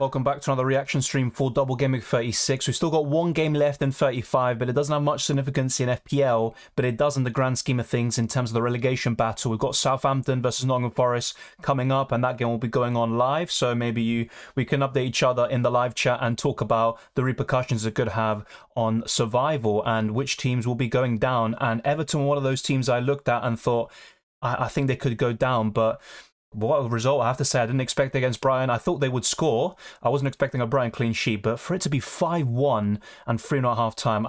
Welcome back to another reaction stream for Double Gameweek 36. We've still got one game left in 35, but it doesn't have much significance in FPL, but it does in the grand scheme of things in terms of the relegation battle. We've got Southampton versus Nottingham Forest coming up, and that game will be going on live, so maybe we can update each other in the live chat and talk about the repercussions it could have on survival and which teams will be going down. And Everton, one of those teams I looked at and thought, I think they could go down, but what a result. I have to say, I didn't expect it against Brighton. I thought they would score. I wasn't expecting a Brighton clean sheet, but for it to be 5-1 and 3-0 at half time,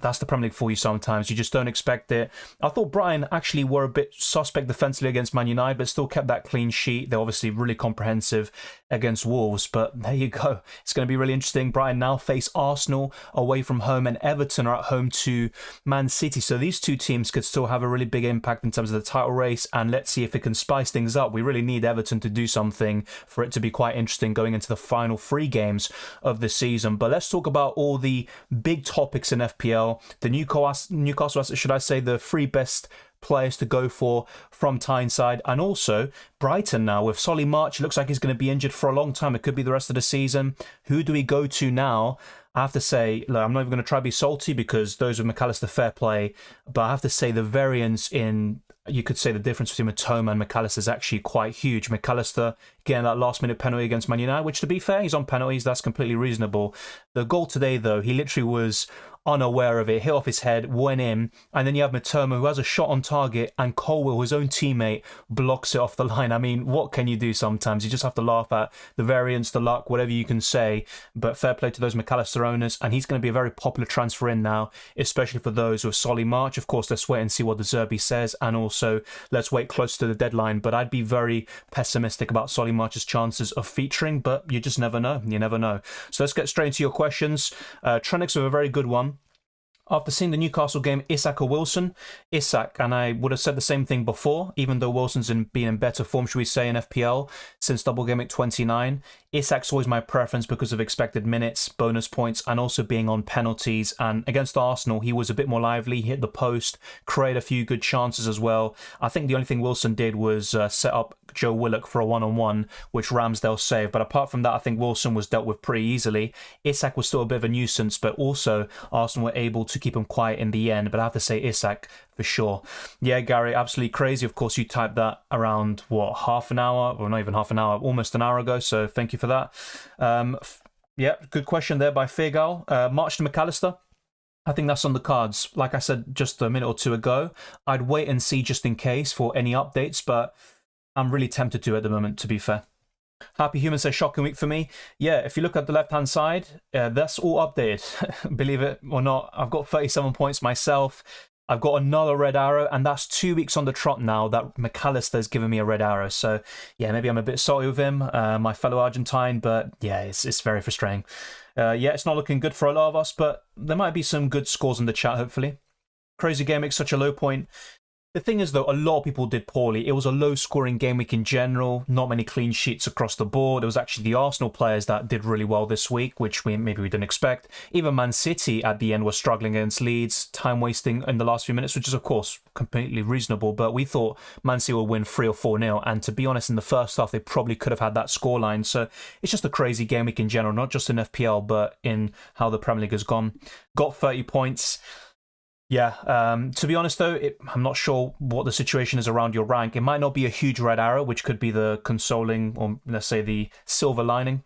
that's the Premier League for you sometimes. You just don't expect it. I thought Brighton actually were a bit suspect defensively against Man United, but still kept that clean sheet. They're obviously really comprehensive against Wolves, but there you go. It's going to be really interesting. Brighton now face Arsenal away from home, and Everton are at home to Man City. So these two teams could still have a really big impact in terms of the title race, and let's see if it can spice things up. We really need Everton to do something for it to be quite interesting going into the final 3 games of the season. But let's talk about all the big topics in FPL. The Newcastle, should I say, the 3 best players to go for from Tyneside, and also Brighton now with Solly March. It looks like he's going to be injured for a long time. It could be the rest of the season. Who do we go to now? I have to say, look, I'm not even going to try to be salty because those with McAllister, fair play, but I have to say the variance in, you could say the difference between Matoma and McAllister is actually quite huge. McAllister getting that last-minute penalty against Man United, which, to be fair, he's on penalties. That's completely reasonable. The goal today, though, he literally was unaware of it, hit off his head, went in, and then you have Matoma, who has a shot on target, and Colwill, his own teammate, blocks it off the line. I mean, what can you do sometimes? You just have to laugh at the variance, the luck, whatever you can say, but fair play to those McAllister owners, and he's going to be a very popular transfer in now, especially for those with Solly March. Of course, let's wait and see what the Zerbi says, and also let's wait close to the deadline, but I'd be very pessimistic about Solly March's chances of featuring, but you just never know. You never know. So let's get straight into your questions. Trenix with a very good one. After seeing the Newcastle game, Isak or Wilson? Isak, and I would have said the same thing before, even though Wilson's been in better form, should we say, in FPL since Double Gameweek 29. Isak's always my preference because of expected minutes, bonus points, and also being on penalties. And against Arsenal, he was a bit more lively, hit the post, created a few good chances as well. I think the only thing Wilson did was set up Joe Willock for a one-on-one, which Ramsdale saved. But apart from that, I think Wilson was dealt with pretty easily. Isak was still a bit of a nuisance, but also Arsenal were able to keep him quiet in the end. But I have to say Isak for sure. Yeah, Gary, absolutely crazy. Of course, you typed that around, what, half an hour? Or not even half an hour, almost an hour ago. So thank you for that. Yeah, good question there by Feargal. March to McAllister. I think that's on the cards. Like I said just a minute or two ago, I'd wait and see just in case for any updates, but I'm really tempted to at the moment, to be fair. Happy Human says shocking week for me. Yeah, if you look at the left-hand side, that's all updated. Believe it or not, I've got 37 points myself. I've got another red arrow, and that's 2 weeks on the trot now that McAllister's given me a red arrow. So, yeah, maybe I'm a bit salty with him, my fellow Argentine, but yeah, it's very frustrating. Yeah, it's not looking good for a lot of us, but there might be some good scores in the chat, hopefully. Crazy game makes such a low point. The thing is, though, a lot of people did poorly. It was a low-scoring game week in general, not many clean sheets across the board. It was actually the Arsenal players that did really well this week, which maybe we didn't expect. Even Man City at the end was struggling against Leeds, time wasting in the last few minutes, which is, of course, completely reasonable. But we thought Man City would win 3 or 4-0, and to be honest, in the first half, they probably could have had that scoreline. So it's just a crazy game week in general, not just in FPL, but in how the Premier League has gone. Got 30 points. Yeah, to be honest though, I'm not sure what the situation is around your rank. It might not be a huge red arrow, which could be the consoling, or let's say the silver lining.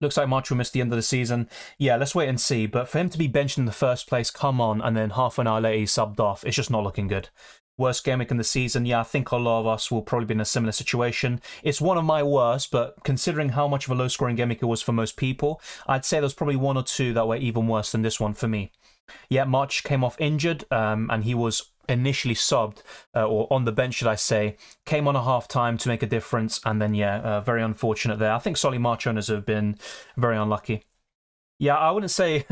Looks like March will miss the end of the season. Yeah, let's wait and see. But for him to be benched in the first place, come on, and then half an hour later he's subbed off, it's just not looking good. Worst game week in the season. Yeah, I think a lot of us will probably be in a similar situation. It's one of my worst, but considering how much of a low-scoring game week it was for most people, I'd say there's probably 1 or 2 that were even worse than this one for me. Yeah, March came off injured, and he was initially subbed, or on the bench, should I say, came on at half-time to make a difference, and then, yeah, very unfortunate there. I think Solly March owners have been very unlucky. Yeah, I wouldn't say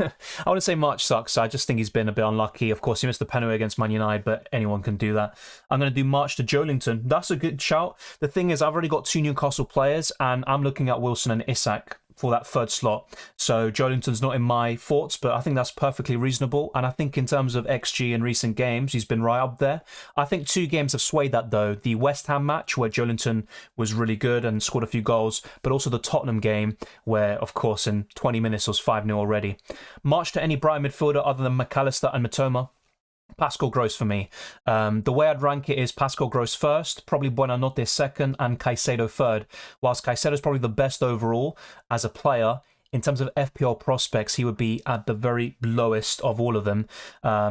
March sucks. I just think he's been a bit unlucky. Of course, he missed the penalty against Man United, but anyone can do that. I'm going to do March to Joelinton. That's a good shout. The thing is, I've already got 2 Newcastle players, and I'm looking at Wilson and Isak for that third slot. So Joelinton's not in my thoughts, but I think that's perfectly reasonable. And I think in terms of XG in recent games, he's been right up there. I think 2 games have swayed that though. The West Ham match where Joelinton was really good and scored a few goals, but also the Tottenham game where, of course, in 20 minutes it was 5-0 already. March to any Brighton midfielder other than McAllister and Mitoma. Pascal Gross for me. The way I'd rank it is Pascal Gross first, probably Buonanotte second, and Caicedo third. Whilst Caicedo's probably the best overall as a player, in terms of FPL prospects, he would be at the very lowest of all of them.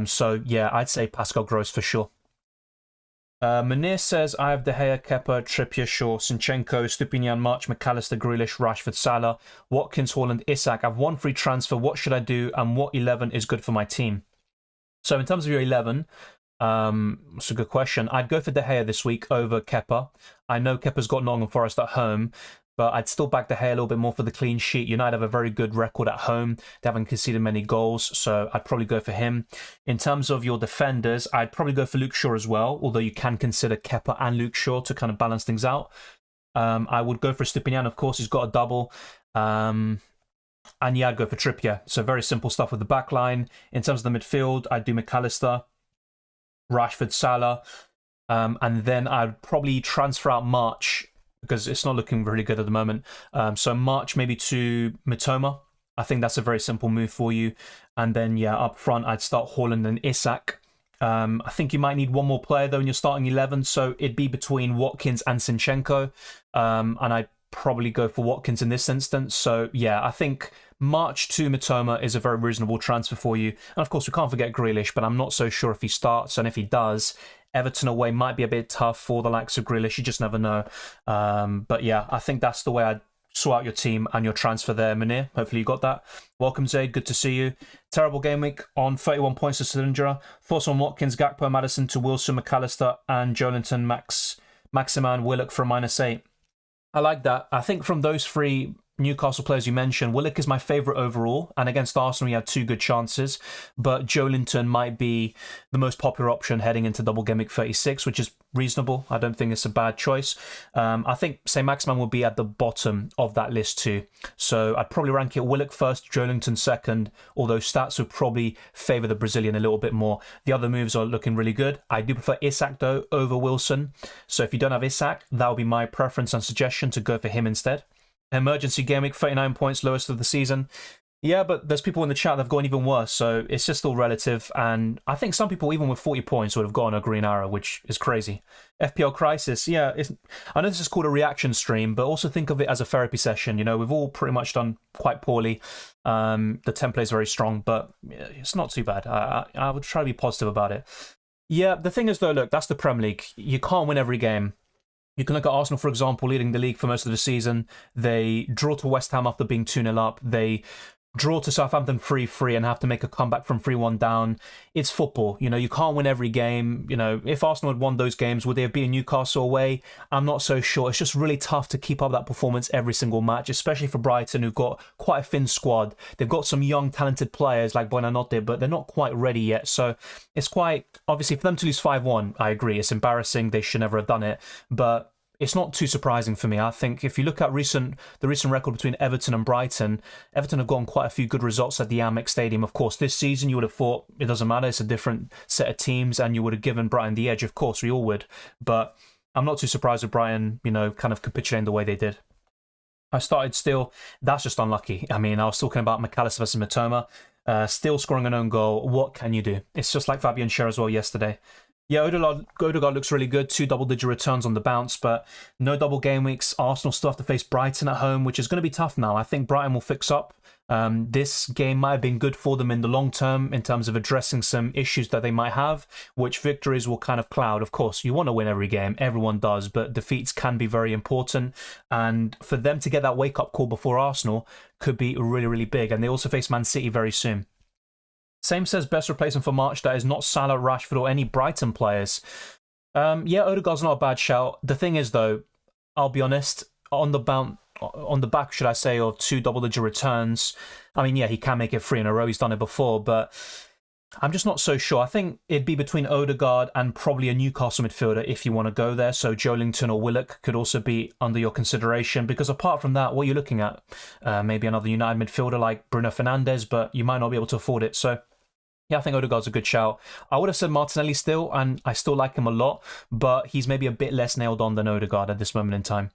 So yeah, I'd say Pascal Gross for sure. Munir says, I have De Gea, Kepa, Trippier, Shaw, Zinchenko, Stupinian, March, McAllister, Grealish, Rashford, Salah, Watkins, Haaland, Isak. I've one free transfer. What should I do? And what 11 is good for my team? So in terms of your 11, it's a good question. I'd go for De Gea this week over Kepa. I know Kepa's got Nottingham Forest at home, but I'd still back De Gea a little bit more for the clean sheet. United have a very good record at home. They haven't conceded many goals, so I'd probably go for him. In terms of your defenders, I'd probably go for Luke Shaw as well, although you can consider Kepa and Luke Shaw to kind of balance things out. I would go for Stupinian, of course. He's got a double. And yeah, I'd go for Trippier. So very simple stuff with the back line. In terms of the midfield, I'd do McAllister, Rashford, Salah. And then I'd probably transfer out March because it's not looking really good at the moment. So March maybe to Mitoma. I think that's a very simple move for you. And then, yeah, up front, I'd start Haaland and Isak. I think you might need one more player, though, in your starting 11. So it'd be between Watkins and Zinchenko. And I'd probably go for Watkins in this instance. So yeah, I think March to Mitoma is a very reasonable transfer for you. And of course, we can't forget Grealish, but I'm not so sure if he starts. And if he does, Everton away might be a bit tough for the likes of Grealish. You just never know. But yeah, I think that's the way I'd sort out your team and your transfer there, Munir. Hopefully you got that. Welcome, Zaid. Good to see you. Terrible game week on 31 points to Cylindra. Thoughts on Watkins, Gakpo, Maddison to Wilson, McAllister, and Joelinton, Maximan, Willock for -8. I like that. I think from those 3 Newcastle players you mentioned, Willock is my favourite overall, and against Arsenal he had 2 good chances, but Joelinton might be the most popular option heading into Double Gameweek 36, which is reasonable. I don't think it's a bad choice. I think Saint-Maximin will be at the bottom of that list too. So I'd probably rank it Willock first, Joelinton second, although stats would probably favour the Brazilian a little bit more. The other moves are looking really good. I do prefer Isak though over Wilson. So if you don't have Isak, that would be my preference and suggestion to go for him instead. Emergency game week, 39 points, lowest of the season. Yeah, but there's people in the chat that have gone even worse, so it's just all relative. And I think some people, even with 40 points, would have gotten a green arrow, which is crazy. FPL crisis, yeah. I know this is called a reaction stream, but also think of it as a therapy session. You know, we've all pretty much done quite poorly. The template is very strong, but it's not too bad. I would try to be positive about it. Yeah, the thing is, though, look, that's the Premier League. You can't win every game. You can look at Arsenal, for example, leading the league for most of the season. They draw to West Ham after being 2-0 up. They draw to Southampton 3-3 and have to make a comeback from 3-1 down. It's football. You know, you can't win every game. You know, if Arsenal had won those games, would they have beaten Newcastle away? I'm not so sure. It's just really tough to keep up that performance every single match, especially for Brighton, who've got quite a thin squad. They've got some young, talented players like Buonanotte, but they're not quite ready yet. So it's quite, obviously, for them to lose 5-1, I agree. It's embarrassing. They should never have done it. But it's not too surprising for me. I think if you look at the recent record between Everton and Brighton, Everton have gotten quite a few good results at the Amex Stadium. Of course, this season you would have thought it doesn't matter, it's a different set of teams, and you would have given Brighton the edge. Of course, we all would. But I'm not too surprised with Brighton, you know, kind of capitulating the way they did. I started still. That's just unlucky. I mean, I was talking about McAllister versus Mitoma. Still scoring an own goal. What can you do? It's just like Fabian Schär as well yesterday. Yeah, Odegaard looks really good. 2 double-digit returns on the bounce, but no double game weeks. Arsenal still have to face Brighton at home, which is going to be tough now. I think Brighton will fix up. This game might have been good for them in the long term in terms of addressing some issues that they might have, which victories will kind of cloud. Of course, you want to win every game. Everyone does, but defeats can be very important. And for them to get that wake-up call before Arsenal could be really, really big. And they also face Man City very soon. Same says best replacement for March that is not Salah, Rashford or any Brighton players. Yeah, Odegaard's not a bad shout. The thing is, though, I'll be honest, on the back, should I say, of 2 double-digit returns, I mean, yeah, he can make it 3 in a row. He's done it before, but I'm just not so sure. I think it'd be between Odegaard and probably a Newcastle midfielder if you want to go there. So Joelinton or Willock could also be under your consideration, because apart from that, what are you looking at? Maybe another United midfielder like Bruno Fernandes, but you might not be able to afford it. So yeah, I think Odegaard's a good shout. I would have said Martinelli still, and I still like him a lot, but he's maybe a bit less nailed on than Odegaard at this moment in time.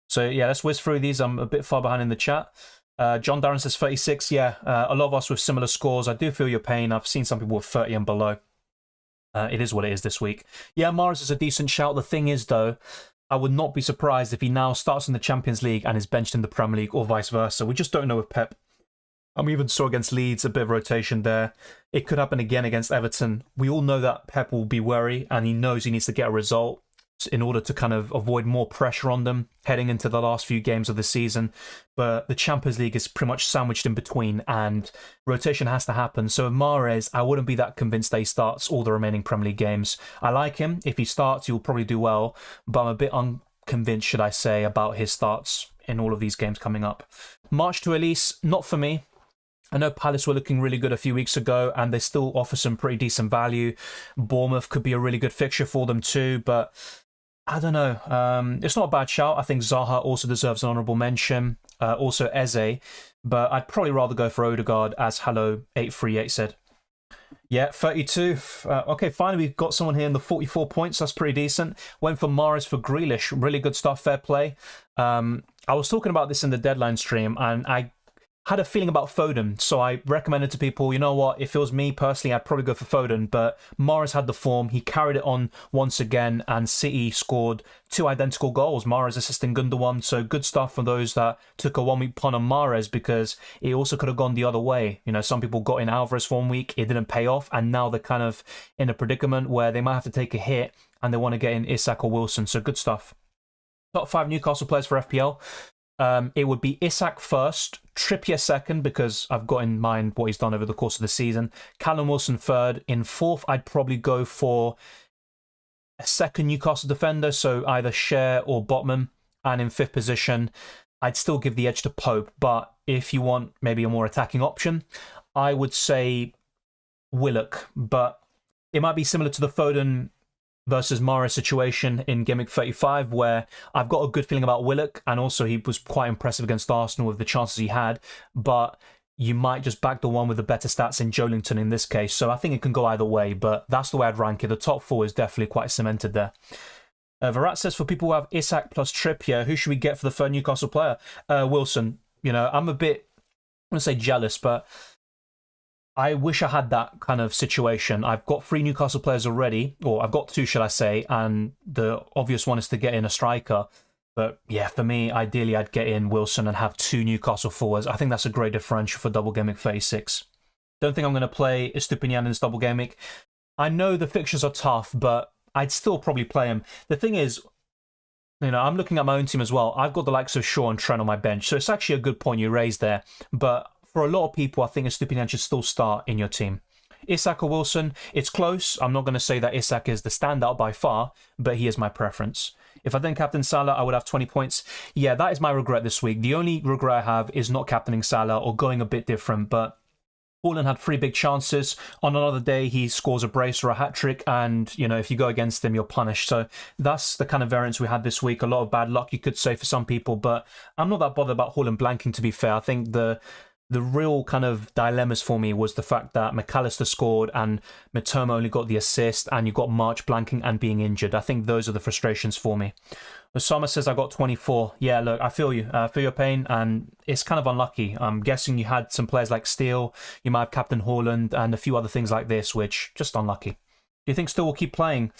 So yeah, let's whiz through these. I'm a bit far behind in the chat. John Darren says 36. Yeah, a lot of us with similar scores. I do feel your pain. I've seen some people with 30 and below. It is what it is this week. Yeah, Mahrez is a decent shout. The thing is, though, I would not be surprised if he now starts in the Champions League and is benched in the Premier League or vice versa. We just don't know with Pep. And we even saw against Leeds a bit of rotation there. It could happen again against Everton. We all know that Pep will be wary and he knows he needs to get a result in order to kind of avoid more pressure on them heading into the last few games of the season. But the Champions League is pretty much sandwiched in between and rotation has to happen. So with Mahrez, I wouldn't be that convinced that he starts all the remaining Premier League games. I like him. If he starts, he'll probably do well. But I'm a bit unconvinced, should I say, about his starts in all of these games coming up. March to Elise, not for me. I know Palace were looking really good a few weeks ago and they still offer some pretty decent value. Bournemouth could be a really good fixture for them too, but I don't know. It's not a bad shout. I think Zaha also deserves an honourable mention. Also Eze, but I'd probably rather go for Odegaard, as Hello838 said. Yeah, 32. Okay, finally we've got someone here in the 44 points. That's pretty decent. Went for Mahrez for Grealish. Really good stuff. Fair play. I was talking about this in the deadline stream and I had a feeling about Foden, so I recommended to people, you know what, if it was me personally, I'd probably go for Foden, but Mahrez had the form, he carried it on once again, and City scored 2 identical goals, Mahrez assisting Gundogan, so good stuff for those that took a 1 week punt on Mahrez, because it also could have gone the other way. You know, some people got in Alvarez for 1 week, it didn't pay off, and now they're kind of in a predicament where they might have to take a hit, and they want to get in Isak or Wilson, so good stuff. Top 5 Newcastle players for FPL. It would be Isak first, Trippier second, because I've got in mind what he's done over the course of the season. Callum Wilson third. In fourth, I'd probably go for a second Newcastle defender, so either Cher or Botman. And in fifth position, I'd still give the edge to Pope, but if you want maybe a more attacking option, I would say Willock, but it might be similar to the Foden versus Mahrez situation in Game Week 35, where I've got a good feeling about Willock, and also he was quite impressive against Arsenal with the chances he had, but you might just back the one with the better stats in Joelinton in this case, so I think it can go either way, but that's the way I'd rank it. The top 4 is definitely quite cemented there. Virat says, for people who have Isak plus Trippier, who should we get for the third Newcastle player? Wilson. You know, I'm a bit, I wouldn't say jealous, but I wish I had that kind of situation. I've got 3 Newcastle players already, or I've got 2, should I say, and the obvious one is to get in a striker. But yeah, for me, ideally, I'd get in Wilson and have 2 Newcastle forwards. I think that's a great differential for Double Gameweek 36. Don't think I'm going to play Estupinian in this Double Gameweek. I know the fixtures are tough, but I'd still probably play him. The thing is, you know, I'm looking at my own team as well. I've got the likes of Shaw and Trent on my bench, so it's actually a good point you raised there. But for a lot of people, I think Estupinian should still start in your team. Isak or Wilson, it's close. I'm not going to say that Isak is the standout by far, but he is my preference. If I didn't captain Salah, I would have 20 points. Yeah, that is my regret this week. The only regret I have is not captaining Salah or going a bit different, but Haaland had 3 big chances. On another day, he scores a brace or a hat-trick, and, you know, if you go against him, you're punished. So that's the kind of variance we had this week. A lot of bad luck, you could say, for some people, but I'm not that bothered about Haaland blanking, to be fair. I think the real kind of dilemmas for me was the fact that McAllister scored and Mitoma only got the assist, and you got March blanking and being injured. I think those are the frustrations for me. Osama says I got 24. Yeah, look, I feel you. I feel your pain, and it's kind of unlucky. I'm guessing you had some players like Steele, you might have Captain Haaland, and a few other things like this, which just unlucky. Do you think Steele will keep playing?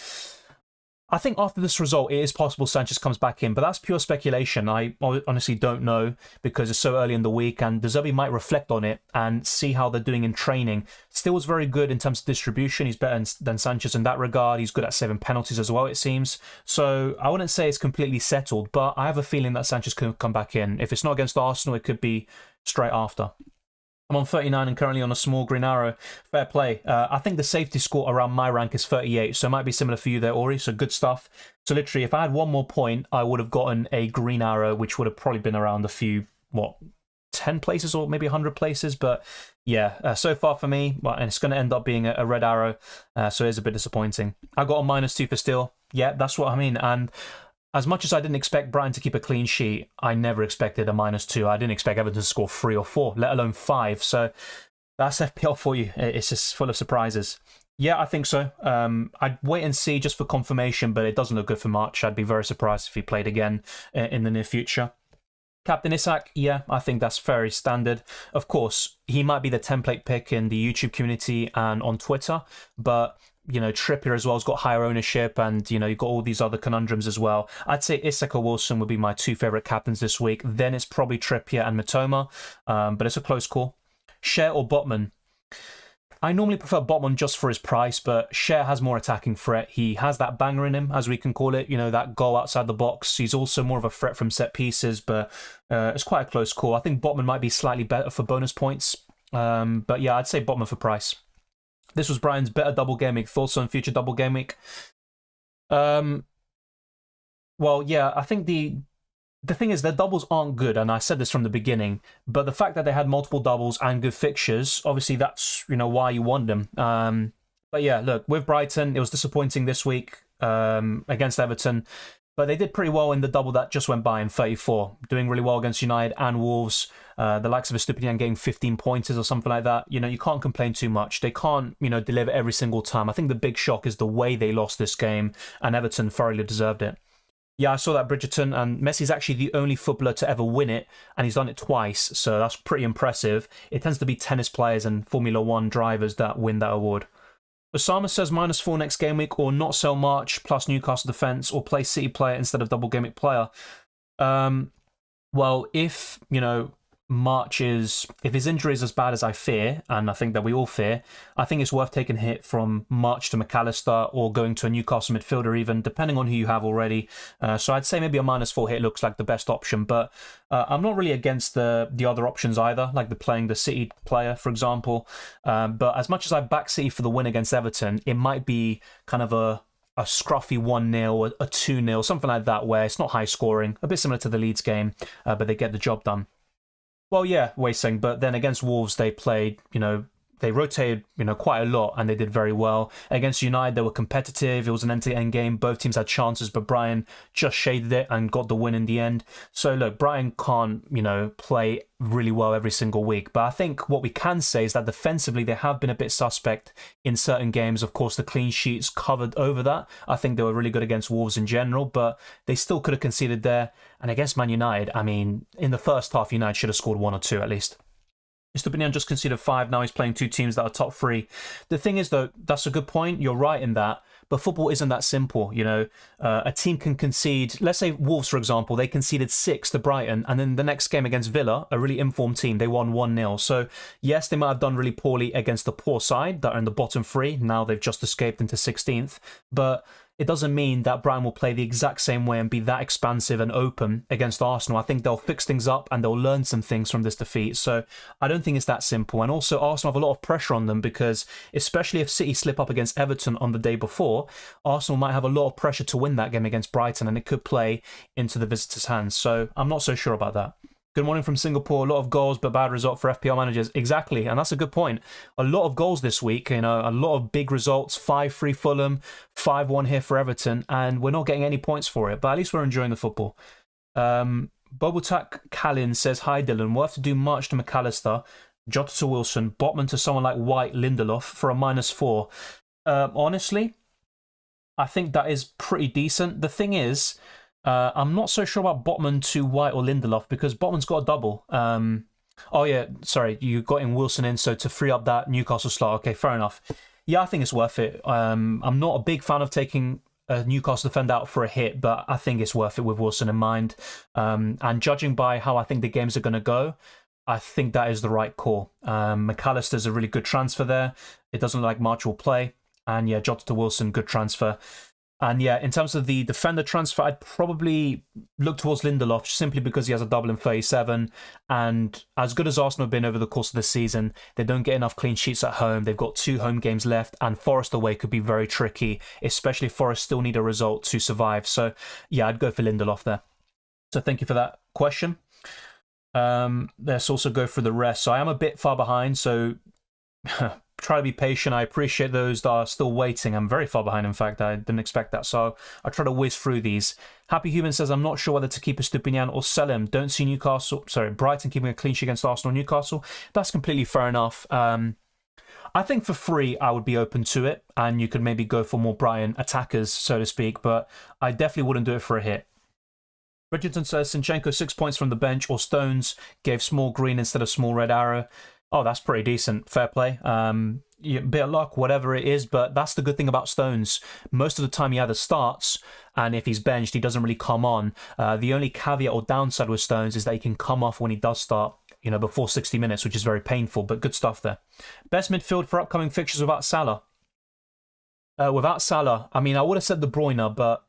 I think after this result, it is possible Sanchez comes back in, but that's pure speculation. I honestly don't know because it's so early in the week, and De Zerbi might reflect on it and see how they're doing in training. Steele's very good in terms of distribution. He's better than Sanchez in that regard. He's good at saving penalties as well, it seems. So I wouldn't say it's completely settled, but I have a feeling that Sanchez could come back in. If it's not against Arsenal, it could be straight after. I'm on 39 and currently on a small green arrow. Fair play. I think the safety score around my rank is 38, so it might be similar for you there, Ori, so good stuff. So literally, if I had 1 more point, I would have gotten a green arrow, which would have probably been around a few, 10 places or maybe 100 places. But yeah, so far for me, well, and it's going to end up being a red arrow. So it is a bit disappointing. I got a -2 for Steele. Yeah, that's what I mean. And as much as I didn't expect Brighton to keep a clean sheet, I never expected a -2. I didn't expect Everton to score 3 or 4, let alone 5. So that's FPL for you. It's just full of surprises. Yeah, I think so. I'd wait and see just for confirmation, but it doesn't look good for March. I'd be very surprised if he played again in the near future. Captain Isak, yeah, I think that's very standard. Of course, he might be the template pick in the YouTube community and on Twitter, but you know, Trippier as well has got higher ownership, and you know, you've got all these other conundrums as well. I'd say Isak or Wilson would be my 2 favourite captains this week. Then it's probably Trippier and Mitoma, but it's a close call. Cher or Botman? I normally prefer Botman just for his price, but Cher has more attacking threat. He has that banger in him, as we can call it, you know, that goal outside the box. He's also more of a threat from set pieces, but it's quite a close call. I think Botman might be slightly better for bonus points, but yeah, I'd say Botman for price. This was Brian's better double game week. Thoughts on future double game week? Well, yeah, I think the thing is, their doubles aren't good, and I said this from the beginning, but the fact that they had multiple doubles and good fixtures, obviously that's, you know, why you want them. But yeah, look, with Brighton, it was disappointing this week against Everton, but they did pretty well in the double that just went by in 34, doing really well against United and Wolves. The likes of Estupinian getting 15 pointers or something like that. You know, you can't complain too much. They can't, you know, deliver every single time. I think the big shock is the way they lost this game, and Everton thoroughly deserved it. Yeah, I saw that, Bridgerton, and Messi's actually the only footballer to ever win it, and he's done it twice, so that's pretty impressive. It tends to be tennis players and Formula One drivers that win that award. Osama says -4 next game week, or not sell March plus Newcastle defence, or play City player instead of double game week player. Well, if, you know, if his injury is as bad as I fear, and I think that we all fear, I think it's worth taking a hit from March to McAllister, or going to a Newcastle midfielder even, depending on who you have already. So I'd say maybe a -4 hit looks like the best option, but I'm not really against the other options either, like playing the City player, for example. But as much as I back City for the win against Everton, it might be kind of a scruffy 1-0, a 2-0, something like that, where it's not high scoring, a bit similar to the Leeds game, but they get the job done. Well, yeah, Wei-Seng, but then against Wolves, they played, you know, they rotated, you know, quite a lot, and they did very well. Against United, they were competitive. It was an end-to-end game. Both teams had chances, but Brighton just shaded it and got the win in the end. So, look, Brighton can't, you know, play really well every single week. But I think what we can say is that defensively, they have been a bit suspect in certain games. Of course, the clean sheets covered over that. I think they were really good against Wolves in general, but they still could have conceded there. And against Man United, I mean, in the first half, United should have scored 1 or 2 at least. Mr. Binion just conceded 5. Now he's playing 2 teams that are top 3. The thing is, though, that's a good point. You're right in that. But football isn't that simple. You know, a team can concede, let's say Wolves, for example, they conceded 6 to Brighton. And then the next game against Villa, a really informed team, they won 1-0. So, yes, they might have done really poorly against the poor side that are in the bottom 3. Now they've just escaped into 16th. But it doesn't mean that Brighton will play the exact same way and be that expansive and open against Arsenal. I think they'll fix things up and they'll learn some things from this defeat. So I don't think it's that simple. And also, Arsenal have a lot of pressure on them because, especially if City slip up against Everton on the day before, Arsenal might have a lot of pressure to win that game against Brighton, and it could play into the visitors' hands. So I'm not so sure about that. Good morning from Singapore. A lot of goals, but bad result for FPL managers. Exactly, and that's a good point. A lot of goals this week, you know, a lot of big results. 5-3 Fulham, 5-1 here for Everton, and we're not getting any points for it, but at least we're enjoying the football. Bobotak Kalin says, hi Dylan, we'll have to do March to McAllister, Jota to Wilson, Botman to someone like White, Lindelof for a -4. Honestly, I think that is pretty decent. The thing is, I'm not so sure about Botman to White or Lindelof because Botman's got a double. Oh yeah, sorry, you got in Wilson in, so to free up that Newcastle slot. Okay, fair enough. Yeah, I think it's worth it. I'm not a big fan of taking a Newcastle defender out for a hit, but I think it's worth it with Wilson in mind. And judging by how I think the games are going to go, I think that is the right call. McAllister's a really good transfer there. It doesn't look like March will play. And yeah, Jota to Wilson, good transfer. And yeah, in terms of the defender transfer, I'd probably look towards Lindelof simply because he has a double in 37. And as good as Arsenal have been over the course of the season, they don't get enough clean sheets at home. They've got 2 home games left, and Forest away could be very tricky, especially if Forest still need a result to survive. So yeah, I'd go for Lindelof there. So thank you for that question. Let's also go through the rest. So I am a bit far behind, so try to be patient. I appreciate those that are still waiting. I'm very far behind, in fact. I didn't expect that, so I'll try to whiz through these. Happy Human says, I'm not sure whether to keep Estupinian or sell him. Don't see Brighton keeping a clean sheet against Arsenal or Newcastle. That's completely fair enough. I think for free, I would be open to it, and you could maybe go for more Brighton attackers, so to speak, but I definitely wouldn't do it for a hit. Bridgerton says, Sinchenko 6 points from the bench, or Stones gave small green instead of small red arrow. Oh, that's pretty decent. Fair play. Bit of luck, whatever it is, but that's the good thing about Stones. Most of the time he either starts, and if he's benched, he doesn't really come on. The only caveat or downside with Stones is that he can come off when he does start, before 60 minutes, which is very painful, but good stuff there. Best midfield for upcoming fixtures without Salah. Without Salah, I mean, I would have said De Bruyne, but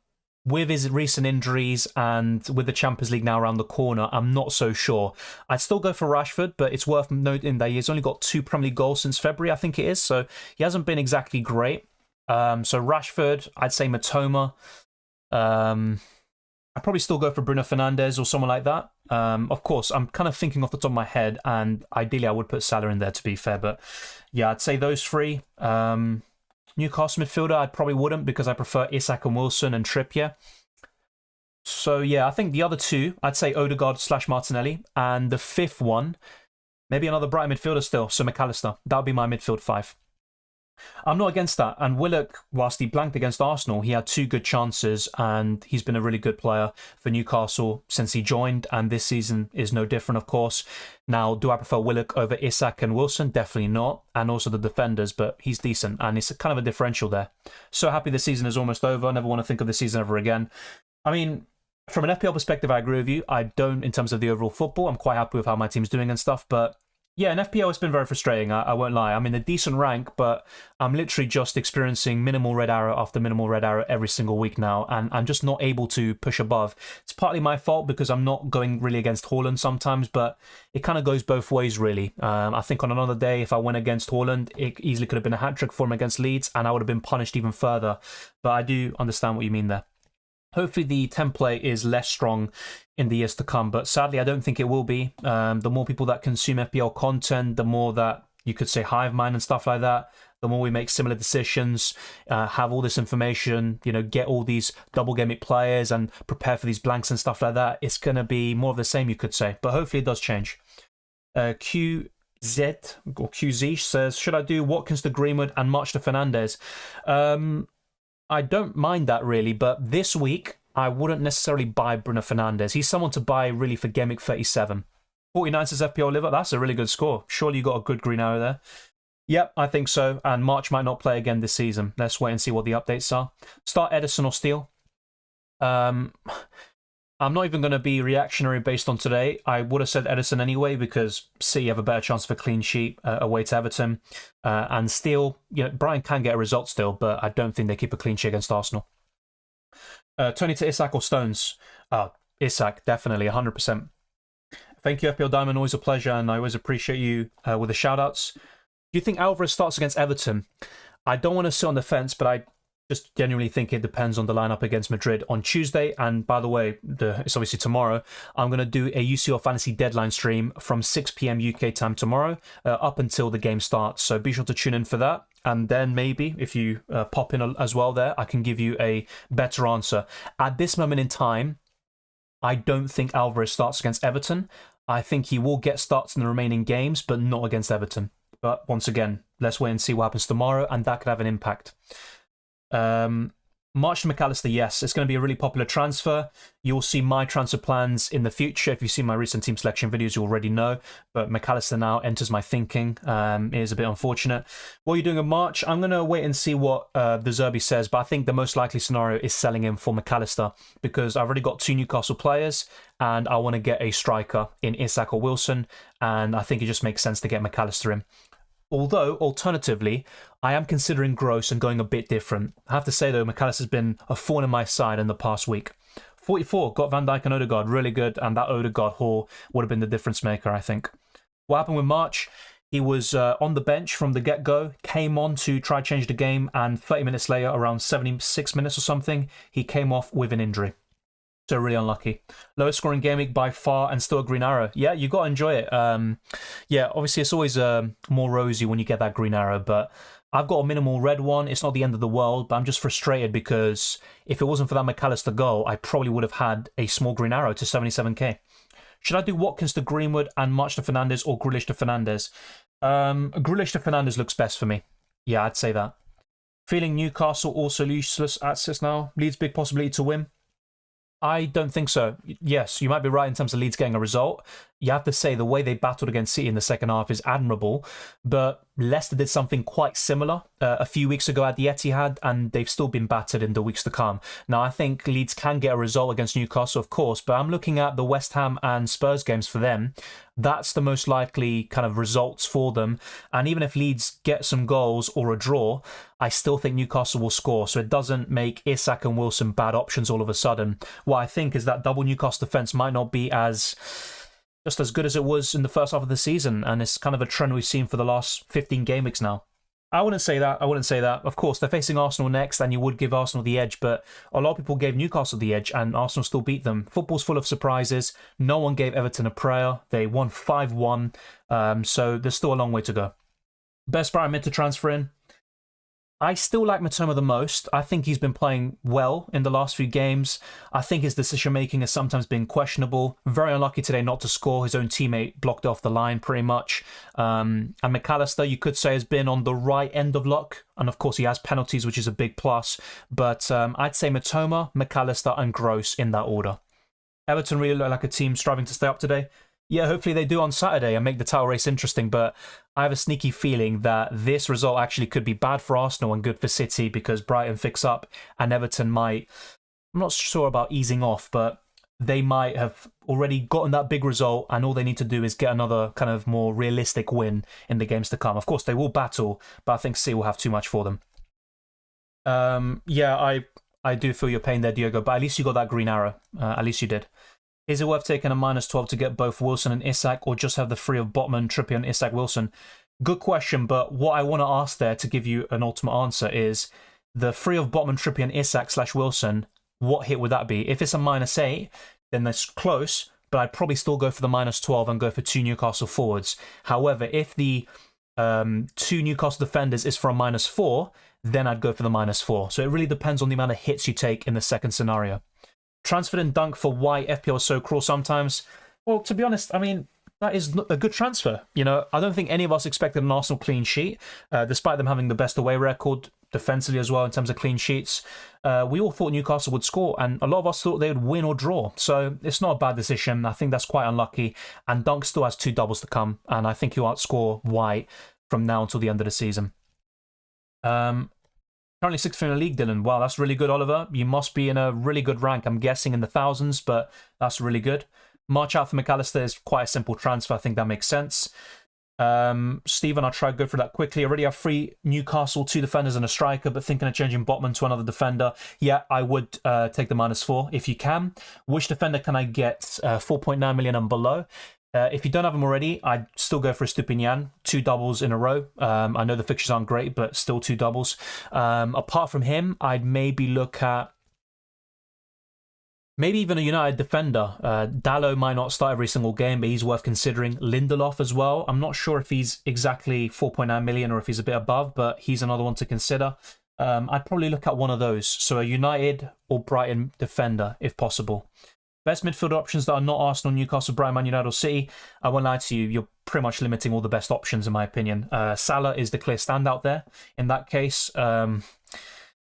with his recent injuries and with the Champions League now around the corner, I'm not so sure. I'd still go for Rashford, but it's worth noting that he's only got 2 Premier League goals since February, I think it is, so he hasn't been exactly great. So Rashford, I'd say Matoma. I'd probably still go for Bruno Fernandes or someone like that. Of course, I'm kind of thinking off the top of my head, and ideally I would put Salah in there, to be fair, but yeah, I'd say those 3. Newcastle midfielder, I probably wouldn't because I prefer Isak and Wilson and Trippier. So yeah, I think the other 2, I'd say Odegaard/Martinelli. And the 5th one, maybe another Brighton midfielder still, so McAllister. That would be my midfield 5. I'm not against that. And Willock, whilst he blanked against Arsenal, he had 2 good chances, and he's been a really good player for Newcastle since he joined, and this season is no different, of course. Now, do I prefer Willock over Isak and Wilson? Definitely not. And also the defenders, but he's decent, and it's kind of a differential there. So happy the season is almost over. I never want to think of this season ever again. I mean, from an FPL perspective, I agree with you. I don't in terms of the overall football. I'm quite happy with how my team's doing and stuff, but yeah, in FPL it's been very frustrating, I won't lie. I'm in a decent rank, but I'm literally just experiencing minimal red arrow after minimal red arrow every single week now, and I'm just not able to push above. It's partly my fault because I'm not going really against Haaland sometimes, but it kind of goes both ways, really. I think on another day, if I went against Haaland, it easily could have been a hat-trick for him against Leeds, and I would have been punished even further. But I do understand what you mean there. Hopefully the template is less strong in the years to come, but sadly I don't think it will be. The more people that consume FPL content, the more that you could say hive mind and stuff like that, the more we make similar decisions, have all this information, get all these double gimmick players and prepare for these blanks and stuff like that. It's going to be more of the same, you could say, but hopefully it does change. QZ says, should I do Watkins to Greenwood and March to Fernandes? I don't mind that really, but this week I wouldn't necessarily buy Bruno Fernandes. He's someone to buy really for Gameweek 37. 49 says FPL liver. That's a really good score. Surely you got a good green arrow there. Yep, I think so. And March might not play again this season. Let's wait and see what the updates are. Start Edison or Steele. I'm not even going to be reactionary based on today. I would have said Edison anyway because City have a better chance of a clean sheet away to Everton. And Steele, Brian can get a result still, but I don't think they keep a clean sheet against Arsenal. Tony to Isak or Stones? Isak, definitely, 100%. Thank you, FPL Diamond. Always a pleasure, and I always appreciate you with the shout-outs. Do you think Alvarez starts against Everton? I don't want to sit on the fence, but I just genuinely think it depends on the lineup against Madrid on Tuesday. And by the way, it's obviously tomorrow. I'm going to do a UCL Fantasy deadline stream from 6 p.m. UK time tomorrow up until the game starts. So be sure to tune in for that. And then maybe if you pop in as well there, I can give you a better answer. At this moment in time, I don't think Alvarez starts against Everton. I think he will get starts in the remaining games, but not against Everton. But once again, let's wait and see what happens tomorrow, and that could have an impact. March to McAllister, yes, it's going to be a really popular transfer. You'll see my transfer plans in the future. If you've seen my recent team selection videos, you already know. But McAllister now enters my thinking. It is a bit unfortunate. What are you doing in March? I'm going to wait and see what the Zerbi says. But I think the most likely scenario is selling him for McAllister because I've already got 2 Newcastle players and I want to get a striker in Isak or Wilson. And I think it just makes sense to get McAllister in. Although, alternatively, I am considering Gross and going a bit different. I have to say, though, McAllister has been a thorn in my side in the past week. 44, got Van Dijk and Odegaard, really good, and that Odegaard haul would have been the difference maker, I think. What happened with March? He was on the bench from the get-go, came on to try change the game, and 30 minutes later, around 76 minutes or something, he came off with an injury. So really unlucky. Lowest scoring game week by far and still a green arrow. Yeah, you got to enjoy it. Yeah, obviously it's always more rosy when you get that green arrow, but I've got a minimal red one. It's not the end of the world, but I'm just frustrated because if it wasn't for that McAllister goal, I probably would have had a small green arrow to 77k. Should I do Watkins to Greenwood and March to Fernandez or Grealish to Fernandez? Grealish to Fernandez looks best for me. Yeah, I'd say that. Feeling Newcastle also useless at 6 now. Leeds big possibility to win. I don't think so. Yes, you might be right in terms of Leeds getting a result. You have to say the way they battled against City in the second half is admirable, but Leicester did something quite similar a few weeks ago at the Etihad, and they've still been battered in the weeks to come. Now, I think Leeds can get a result against Newcastle, of course, but I'm looking at the West Ham and Spurs games for them. That's the most likely kind of results for them. And even if Leeds get some goals or a draw, I still think Newcastle will score. So it doesn't make Isak and Wilson bad options all of a sudden. What I think is that double Newcastle defence might not be just as good as it was in the first half of the season. And it's kind of a trend we've seen for the last 15 game weeks now. I wouldn't say that. Of course, they're facing Arsenal next, and you would give Arsenal the edge, but a lot of people gave Newcastle the edge, and Arsenal still beat them. Football's full of surprises. No one gave Everton a prayer. They won 5-1, so there's still a long way to go. Best Brighton mid to transfer in. I still like Matoma the most. I think he's been playing well in the last few games. I think his decision-making has sometimes been questionable. Very unlucky today not to score. His own teammate blocked off the line pretty much. And McAllister, you could say, has been on the right end of luck. And of course, he has penalties, which is a big plus. But I'd say Matoma, McAllister, and Gross in that order. Everton really look like a team striving to stay up today. Yeah, hopefully they do on Saturday and make the title race interesting, but I have a sneaky feeling that this result actually could be bad for Arsenal and good for City because Brighton fix up and Everton might, I'm not sure about easing off, but they might have already gotten that big result and all they need to do is get another kind of more realistic win in the games to come. Of course, they will battle, but I think City will have too much for them. Yeah, I do feel your pain there, Diogo, but at least you got that green arrow. At least you did. Is it worth taking a -12 to get both Wilson and Isak, or just have the free of Botman, Trippier and Isak Wilson? Good question, but what I want to ask there to give you an ultimate answer is the free of Botman, Trippier and Isak / Wilson, what hit would that be? If it's a -8, then that's close, but I'd probably still go for the -12 and go for 2 Newcastle forwards. However, if the 2 Newcastle defenders is for a -4, then I'd go for the -4. So it really depends on the amount of hits you take in the second scenario. Transferred in Dunk for why FPL is so cruel sometimes. Well, to be honest, I mean, that is a good transfer. You know, I don't think any of us expected an Arsenal clean sheet, despite them having the best away record defensively as well in terms of clean sheets. We all thought Newcastle would score, and a lot of us thought they would win or draw. So it's not a bad decision. I think that's quite unlucky. And Dunk still has 2 doubles to come, and I think he'll outscore White from now until the end of the season. Currently 6th in the league, Dylan. Wow, that's really good, Oliver. You must be in a really good rank. I'm guessing in the thousands, but that's really good. March out for McAllister is quite a simple transfer. I think that makes sense. Stephen, I'll try to go through that quickly. I already have 3 Newcastle, 2 defenders and a striker, but thinking of changing Botman to another defender. Yeah, I would take the -4 if you can. Which defender can I get 4.9 million and below? If you don't have him already, I'd still go for Estupinian. 2 doubles in a row. I know the fixtures aren't great, but still 2 doubles. Apart from him, I'd maybe look at maybe even a United defender. Dalot might not start every single game, but he's worth considering. Lindelof as well. I'm not sure if he's exactly 4.9 million or if he's a bit above, but he's another one to consider. I'd probably look at one of those. So a United or Brighton defender, if possible. Best midfield options that are not Arsenal, Newcastle, Brighton, Man United or City. I won't lie to you, you're pretty much limiting all the best options in my opinion. Salah is the clear standout there. In that case,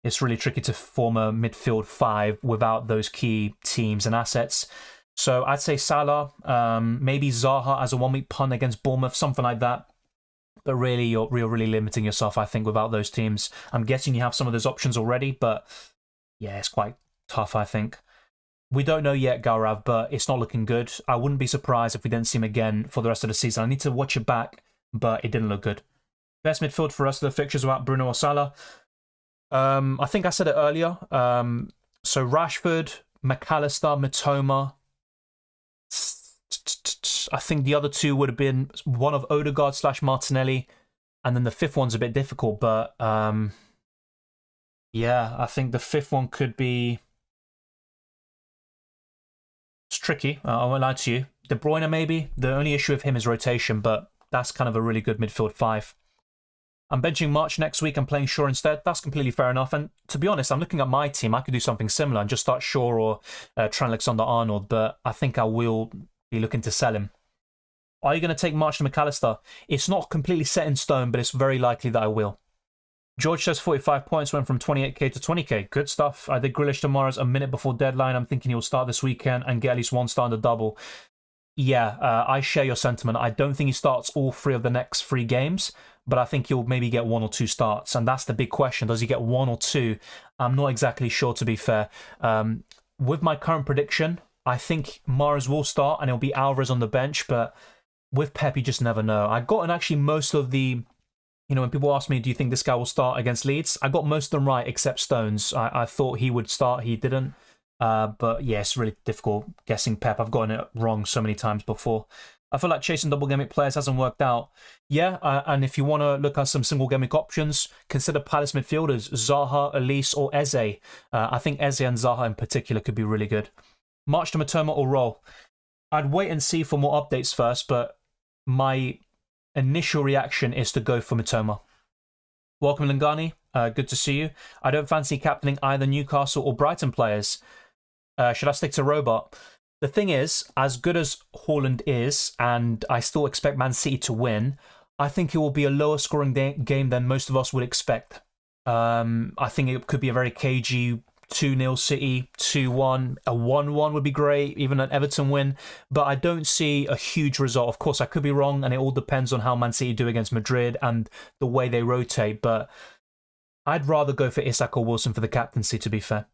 it's really tricky to form a midfield 5 without those key teams and assets. So I'd say Salah, maybe Zaha as a 1-week punt against Bournemouth, something like that. But really, you're really limiting yourself, I think, without those teams. I'm guessing you have some of those options already, but yeah, it's quite tough, I think. We don't know yet, Gaurav, but it's not looking good. I wouldn't be surprised if we didn't see him again for the rest of the season. I need to watch it back, but it didn't look good. Best midfield for us, the fixtures without Bruno or Salah. I think I said it earlier. So Rashford, McAllister, Mitoma. I think the other 2 would have been one of Odegaard / Martinelli, and then the 5th one's a bit difficult, but yeah, I think the 5th one could be tricky. I won't lie to you. De Bruyne, maybe. The only issue with him is rotation, but that's kind of a really good midfield 5. I'm benching March next week and playing Shaw instead. That's completely fair enough. And to be honest, I'm looking at my team. I could do something similar and just start Shaw or Trent Alexander-Arnold, but I think I will be looking to sell him. Are you going to take March to McAllister? It's not completely set in stone, but it's very likely that I will. George says 45 points, went from 28k to 20k. Good stuff. I did Grealish tomorrow's a minute before deadline. I'm thinking he'll start this weekend and get at least 1 star in the double. Yeah, I share your sentiment. I don't think he starts all 3 of the next 3 games, but I think he'll maybe get 1 or 2 starts. And that's the big question. Does he get 1 or 2? I'm not exactly sure, to be fair. With my current prediction, I think Mahrez will start and it'll be Alvarez on the bench, but with Pep, you just never know. I got actually most of the... You know, when people ask me, do you think this guy will start against Leeds? I got most of them right except Stones. I thought he would start. He didn't. But yeah, it's really difficult guessing Pep. I've gotten it wrong so many times before. I feel like chasing double game week players hasn't worked out. Yeah, and if you want to look at some single game week options, consider Palace midfielders, Zaha, Elise, or Eze. I think Eze and Zaha in particular could be really good. March to Matoma or Roll. I'd wait and see for more updates first, but my initial reaction is to go for Matoma. Welcome, Lingani. Good to see you. I don't fancy captaining either Newcastle or Brighton players. Should I stick to Robot? The thing is, as good as Haaland is, and I still expect Man City to win, I think it will be a lower scoring game than most of us would expect. I think it could be a very cagey 2-0 City, 2-1, a 1-1 would be great, even an Everton win, but I don't see a huge result. Of course, I could be wrong, and it all depends on how Man City do against Madrid and the way they rotate, but I'd rather go for Isak or Wilson for the captaincy, to be fair.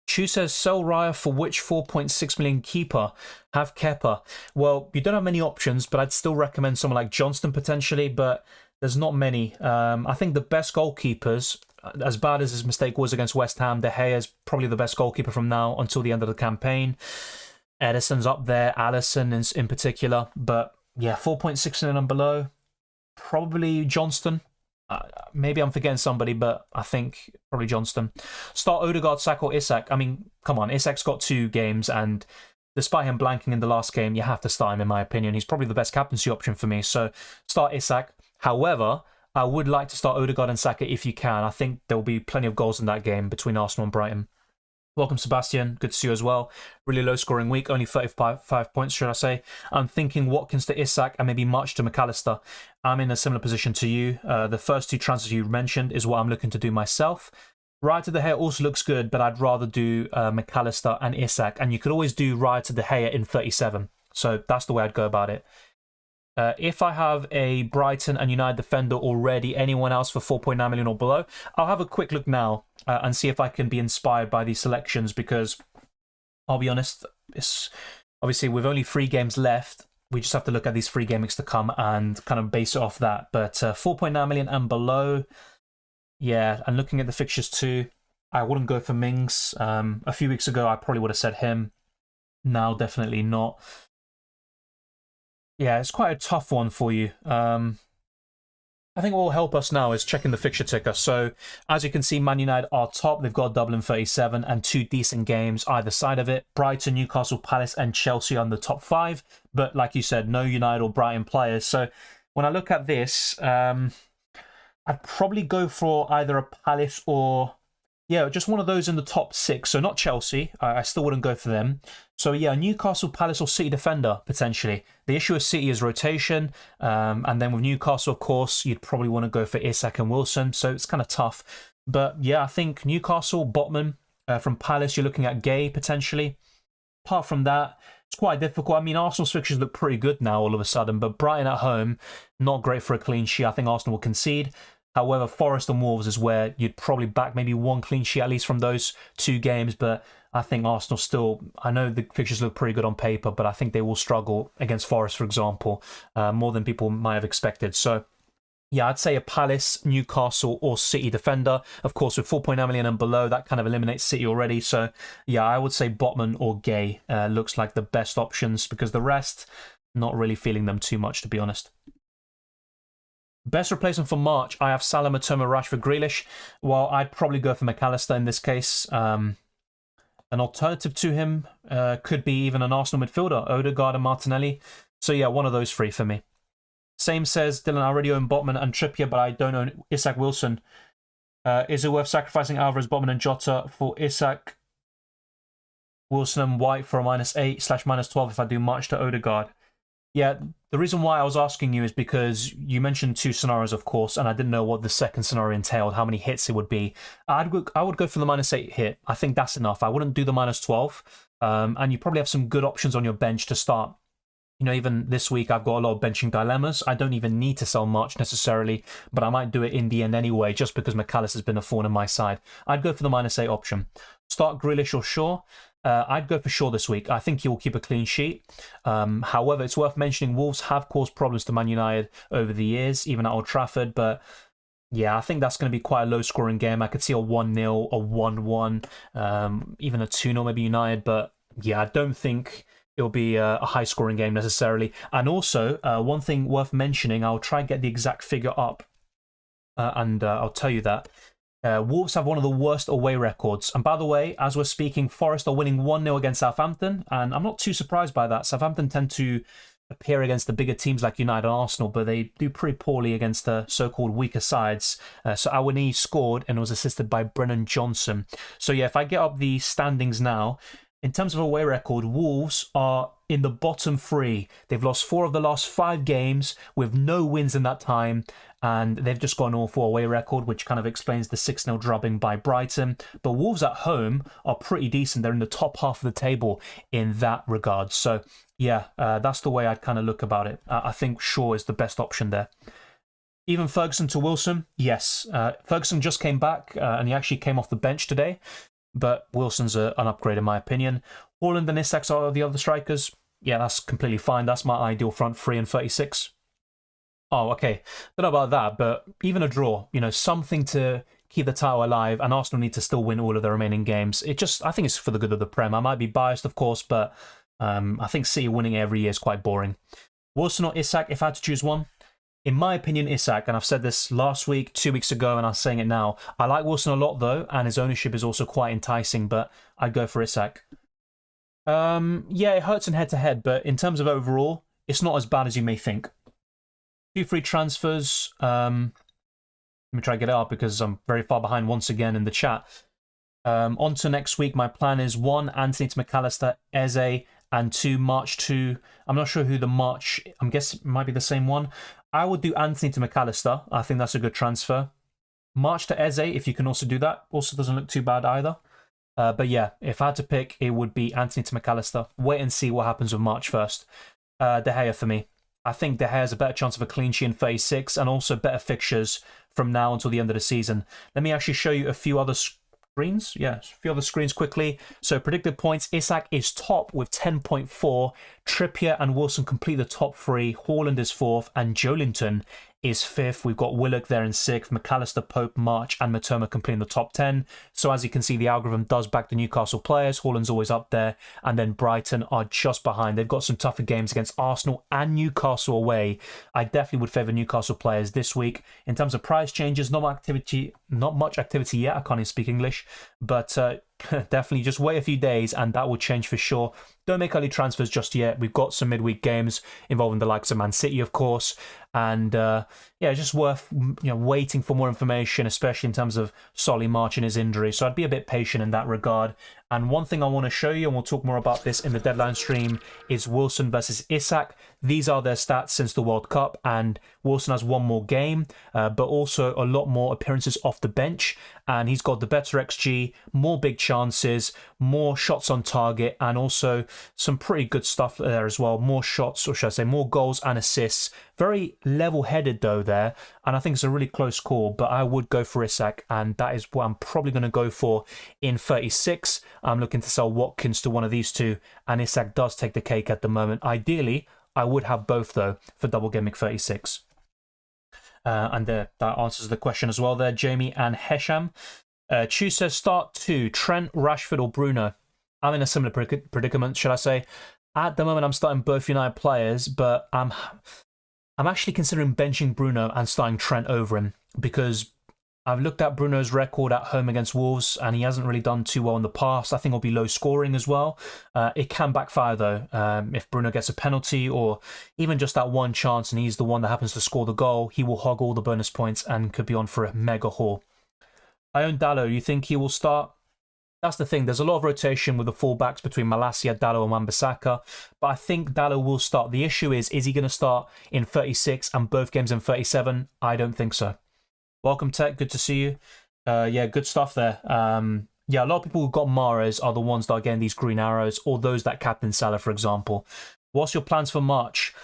Chu says, sell Raya for which 4.6 million keeper? Have Kepa. Well, you don't have many options, but I'd still recommend someone like Johnston potentially, but there's not many. I think the best goalkeepers, as bad as his mistake was against West Ham, De Gea is probably the best goalkeeper from now until the end of the campaign. Edison's up there, Alisson in particular. But yeah, 4.6 million and below, probably Johnston. Maybe I'm forgetting somebody, but I think probably Johnston. Start Odegaard, Saka, or Isak. I mean, come on, Isak's got 2 games, and despite him blanking in the last game, you have to start him, in my opinion. He's probably the best captaincy option for me, so start Isak. However, I would like to start Odegaard and Saka if you can. I think there will be plenty of goals in that game between Arsenal and Brighton. Welcome, Sebastian. Good to see you as well. Really low scoring week, only 35 points, should I say. I'm thinking Watkins to Isak and maybe March to McAllister. I'm in a similar position to you. The first 2 transfers you mentioned is what I'm looking to do myself. Raya to De Gea also looks good, but I'd rather do McAllister and Isak. And you could always do Raya to De Gea in 37. So that's the way I'd go about it. If I have a Brighton and United defender already, anyone else for 4.9 million or below, I'll have a quick look now and see if I can be inspired by these selections, because I'll be honest, obviously with only 3 games left, we just have to look at these 3 game weeks to come and kind of base it off that. But 4.9 million and below, yeah, and looking at the fixtures too, I wouldn't go for Mings. A few weeks ago, I probably would have said him. Now, definitely not. Yeah, it's quite a tough one for you. I think what will help us now is checking the fixture ticker. So, as you can see, Man United are top. They've got double in 37 and 2 decent games either side of it. Brighton, Newcastle, Palace and Chelsea are in the top 5. But like you said, no United or Brighton players. So, when I look at this, I'd probably go for either a Palace or... yeah, just one of those in the top 6. So not Chelsea. I still wouldn't go for them. So yeah, Newcastle, Palace or City defender, potentially. The issue with City is rotation. And then with Newcastle, of course, you'd probably want to go for Isak and Wilson. So it's kind of tough. But yeah, I think Newcastle, Botman. From Palace, you're looking at Gay, potentially. Apart from that, it's quite difficult. I mean, Arsenal's fixtures look pretty good now all of a sudden. But Brighton at home, not great for a clean sheet. I think Arsenal will concede. However, Forest and Wolves is where you'd probably back maybe 1 clean sheet at least from those 2 games. But I think Arsenal still, I know the fixtures look pretty good on paper, but I think they will struggle against Forest, for example, more than people might have expected. So yeah, I'd say a Palace, Newcastle or City defender. Of course, with 4.9 million and below, that kind of eliminates City already. So yeah, I would say Botman or Gay looks like the best options, because the rest, not really feeling them too much, to be honest. Best replacement for March, I have Salah, Matoma, Rashford, Grealish. Well, I'd probably go for McAllister in this case. An alternative to him could be even an Arsenal midfielder, Odegaard and Martinelli. So yeah, one of those three for me. Same says Dylan, I already own Botman and Trippier, but I don't own Isak Wilson. Is it worth sacrificing Alvarez, Botman and Jota for Isak, Wilson and White for a -8/-12 if I do March to Odegaard? Yeah, the reason why I was asking you is because you mentioned 2 scenarios, of course, and I didn't know what the second scenario entailed, how many hits it would be. I would go for the -8 hit. I think that's enough. I wouldn't do the -12. And you probably have some good options on your bench to start. You know, even this week, I've got a lot of benching dilemmas. I don't even need to sell March necessarily, but I might do it in the end anyway, just because McAllister has been a thorn in my side. I'd go for the -8 option. Start Grealish or Shaw. I'd go for Shaw this week. I think he will keep a clean sheet. However, it's worth mentioning Wolves have caused problems to Man United over the years, even at Old Trafford. But yeah, I think that's going to be quite a low-scoring game. I could see a 1-0, a 1-1, even a 2-0 maybe United. But yeah, I don't think it'll be a high-scoring game necessarily. And also, one thing worth mentioning, I'll try and get the exact figure up, and I'll tell you that. Wolves have one of the worst away records. And by the way, as we're speaking, Forest are winning 1-0 against Southampton. And I'm not too surprised by that. Southampton tend to appear against the bigger teams like United and Arsenal, but they do pretty poorly against the so-called weaker sides. So Awani scored and was assisted by Brennan Johnson. So yeah, if I get up the standings now, in terms of away record, Wolves are in the bottom 3. They've lost 4 of the last 5 games with no wins in that time. And they've just got an awful away record, which kind of explains the 6-0 drubbing by Brighton. But Wolves at home are pretty decent. They're in the top half of the table in that regard. So yeah, that's the way I'd kind of look about it. I think Shaw is the best option there. Even Ferguson to Wilson, yes. Ferguson just came back and he actually came off the bench today. But Wilson's an upgrade in my opinion. Haaland and Isak are the other strikers. Yeah, that's completely fine. That's my ideal front 3 and 36. Oh, okay. Don't know about that, but even a draw, you know, something to keep the title alive, and Arsenal need to still win all of their remaining games. I think it's for the good of the Prem. I might be biased, of course, but I think City winning every year is quite boring. Wilson or Isak, if I had to choose one? In my opinion, Isak, and I've said this last week, 2 weeks ago, and I'm saying it now. I like Wilson a lot, though, and his ownership is also quite enticing, but I'd go for Isak. Yeah, it hurts in head-to-head, but in terms of overall, it's not as bad as you may think. 2 free transfers. Let me try to get it up because I'm very far behind once again in the chat. On to next week, my plan is 1, Anthony to McAllister, Eze, and 2, March to... I'm not sure who the March... I'm guessing it might be the same one. I would do Anthony to McAllister. I think that's a good transfer. March to Eze, if you can also do that. Also doesn't look too bad either. But yeah, if I had to pick, it would be Anthony to McAllister. Wait and see what happens with March first. De Gea for me. I think De Gea has a better chance of a clean sheet in 36 and also better fixtures from now until the end of the season. Let me actually show you a few other screens. Yeah, a few other screens quickly. So predicted points, Isak is top with 10.4. Trippier and Wilson complete the top 3. Haaland is 4th and Joelinton is 5th. We've got Willock there in 6th. McAllister, Pope, March and Matoma completing the top 10. So as you can see, the algorithm does back the Newcastle players. Haaland's always up there. And then Brighton are just behind. They've got some tougher games against Arsenal and Newcastle away. I definitely would favour Newcastle players this week. In terms of price changes, not much activity yet. I can't even speak English. But definitely just wait a few days and that will change for sure. Don't make early transfers just yet. We've got some midweek games involving the likes of Man City, of course. And yeah, just worth waiting for more information, especially in terms of Solly March and his injury. So I'd be a bit patient in that regard. And one thing I want to show you, and we'll talk more about this in the deadline stream, is Wilson versus Isak. These are their stats since the World Cup, and Wilson has 1 more game, but also a lot more appearances off the bench. And he's got the better XG, more big chances, more shots on target, and also some pretty good stuff there as well. More shots, or should I say more goals and assists. Very level-headed though there, and I think it's a really close call, but I would go for Isak, and that is what I'm probably going to go for in 36. I'm looking to sell Watkins to one of these 2, and Isak does take the cake at the moment. Ideally, I would have both though for Double Gameweek 36. And that answers the question as well there, Jamie and Hesham. Chu says start 2, Trent, Rashford or Bruno. I'm in a similar predicament, should I say. At the moment, I'm starting both United players, but I'm actually considering benching Bruno and starting Trent over him because I've looked at Bruno's record at home against Wolves, and he hasn't really done too well in the past. I think it'll be low scoring as well. It can backfire, though. If Bruno gets a penalty or even just that one chance and he's the one that happens to score the goal, he will hog all the bonus points and could be on for a mega haul. I own Dallo. You think he will start? That's the thing. There's a lot of rotation with the fullbacks between Malacia, Dallo, and Wan-Bissaka, but I think Dallo will start. The issue is he going to start in 36 and both games in 37? I don't think so. Welcome, Tech. Good to see you. Yeah, good stuff there. Yeah, a lot of people who got Mahrez are the ones that are getting these green arrows, or those that captain Salah, for example. What's your plans for March?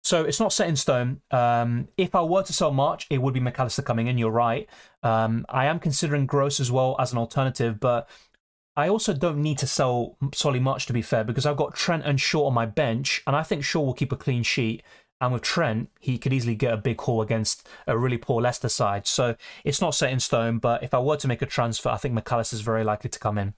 So it's not set in stone. If I were to sell March, it would be McAllister coming in, you're right. I am considering Gross as well as an alternative, but I also don't need to sell Solly March, to be fair, because I've got Trent and Shaw on my bench, and I think Shaw will keep a clean sheet. And with Trent, he could easily get a big haul against a really poor Leicester side. So it's not set in stone, but if I were to make a transfer, I think McAllister is very likely to come in.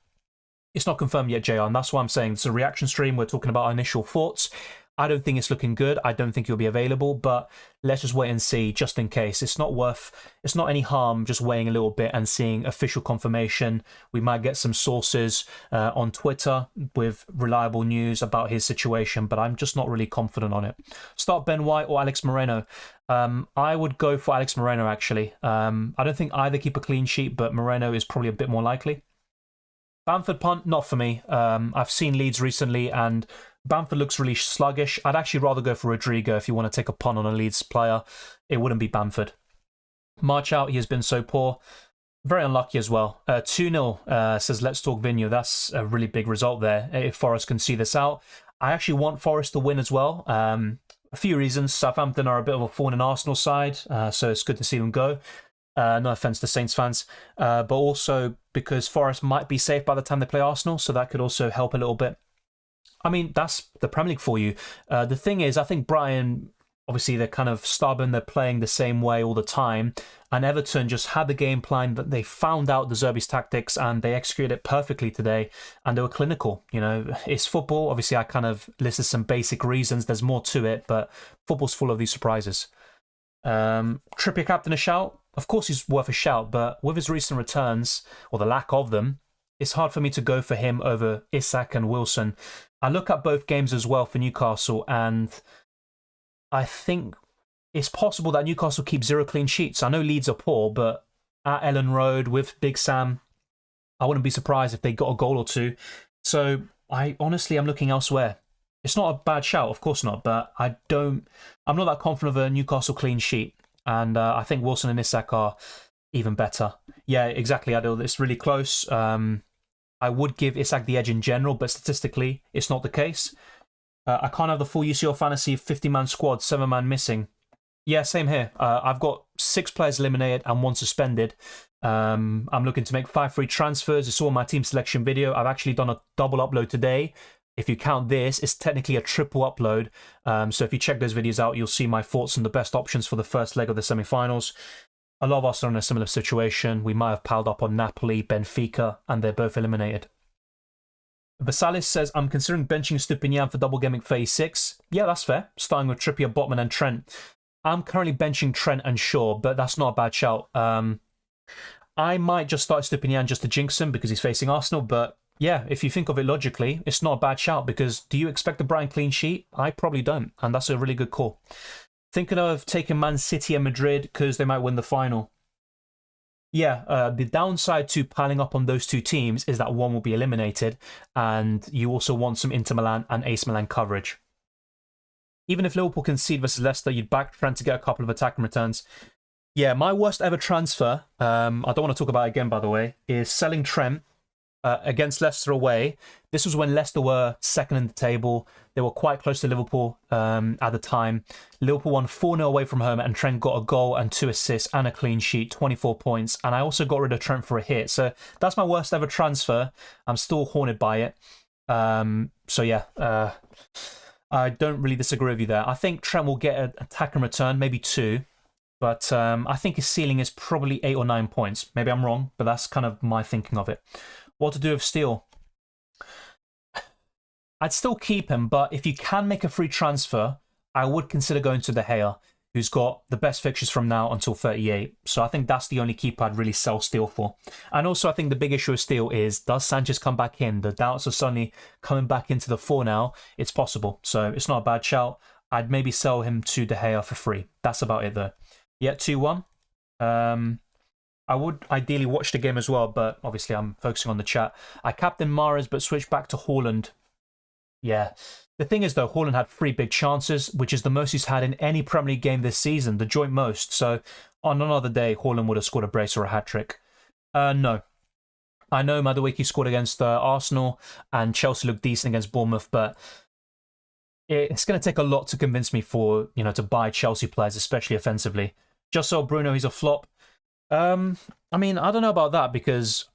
It's not confirmed yet, JR, and that's why I'm saying it's a reaction stream. We're talking about our initial thoughts. I don't think it's looking good. I don't think he'll be available, but let's just wait and see just in case. It's not any harm just waiting a little bit and seeing official confirmation. We might get some sources on Twitter with reliable news about his situation, but I'm just not really confident on it. Start Ben White or Alex Moreno. I would go for Alex Moreno, actually. I don't think either keep a clean sheet, but Moreno is probably a bit more likely. Bamford punt, not for me. I've seen Leeds recently and Bamford looks really sluggish. I'd actually rather go for Rodrigo if you want to take a punt on a Leeds player. It wouldn't be Bamford. March out, he has been so poor. Very unlucky as well. 2-0 says, let's talk Vinho. That's a really big result there if Forest can see this out. I actually want Forest to win as well. A few reasons. Southampton are a bit of a thorn in Arsenal side, so it's good to see them go. No offense to Saints fans, but also because Forest might be safe by the time they play Arsenal, so that could also help a little bit. I mean, that's the Premier League for you. The thing is, I think Brighton, obviously, they're kind of stubborn. They're playing the same way all the time. And Everton just had the game plan that they found out the Zerbi's tactics and they executed it perfectly today. And they were clinical. You know, it's football. Obviously, I kind of listed some basic reasons. There's more to it, but football's full of these surprises. Trippier captain a shout? Of course he's worth a shout, but with his recent returns, or the lack of them, it's hard for me to go for him over Isak and Wilson. I look at both games as well for Newcastle, and I think it's possible that Newcastle keep 0 clean sheets. I know Leeds are poor, but at Ellen Road with Big Sam, I wouldn't be surprised if they got a goal or two. So I'm looking elsewhere. It's not a bad shout, of course not, but I'm not that confident of a Newcastle clean sheet. And I think Wilson and Isak are even better. Yeah, exactly, Adil. It's really close. I would give Isak the edge in general, but statistically, it's not the case. I can't have the full UCL fantasy 50-man squad, 7-man missing. Yeah, same here. I've got 6 players eliminated and 1 suspended. I'm looking to make 5 free transfers. It's all my team selection video. I've actually done a double upload today. If you count this, it's technically a triple upload. So if you check those videos out, you'll see my thoughts on the best options for the first leg of the semi-finals. A lot of us are in a similar situation. We might have piled up on Napoli, Benfica, and they're both eliminated. Vasalis says, I'm considering benching Stupinian for Double Gameweek 36. Yeah, that's fair. Starting with Trippier, Botman, and Trent. I'm currently benching Trent and Shaw, but that's not a bad shout. I might just start Stupinian just to jinx him because he's facing Arsenal, but yeah, if you think of it logically, it's not a bad shout because do you expect a Brighton clean sheet? I probably don't, and that's a really good call. Thinking of taking Man City and Madrid because they might win the final. Yeah, the downside to piling up on those two teams is that one will be eliminated, and you also want some Inter Milan and AC Milan coverage. Even if Liverpool concede versus Leicester, you'd back Trent to get a couple of attacking returns. Yeah, my worst ever transfer, I don't want to talk about it again, by the way, is selling Trent against Leicester away. This was when Leicester were second in the table. They were quite close to Liverpool at the time. Liverpool won 4-0 away from home, and Trent got a goal and 2 assists and a clean sheet, 24 points. And I also got rid of Trent for a hit. So that's my worst ever transfer. I'm still haunted by it. So yeah, I don't really disagree with you there. I think Trent will get an attack and return, maybe 2. But I think his ceiling is probably 8 or 9 points. Maybe I'm wrong, but that's kind of my thinking of it. What to do with Steele? I'd still keep him, but if you can make a free transfer, I would consider going to De Gea. who's got the best fixtures from now until 38. So I think that's the only keeper I'd really sell Steele for. And also I think the big issue with Steele is, does Sanchez come back in? The doubts are suddenly coming back into the fore now. It's possible. So it's not a bad shout. I'd maybe sell him to De Gea for free. That's about it though. Yeah, 2-1. I would ideally watch the game as well, but obviously I'm focusing on the chat. I captained Mahrez but switched back to Haaland. Yeah. The thing is, though, Haaland had 3 big chances, which is the most he's had in any Premier League game this season, the joint most. So on another day, Haaland would have scored a brace or a hat-trick. No. I know Madueke scored against Arsenal and Chelsea looked decent against Bournemouth, but it's going to take a lot to convince me for, to buy Chelsea players, especially offensively. Just so Bruno, he's a flop. I mean, I don't know about that because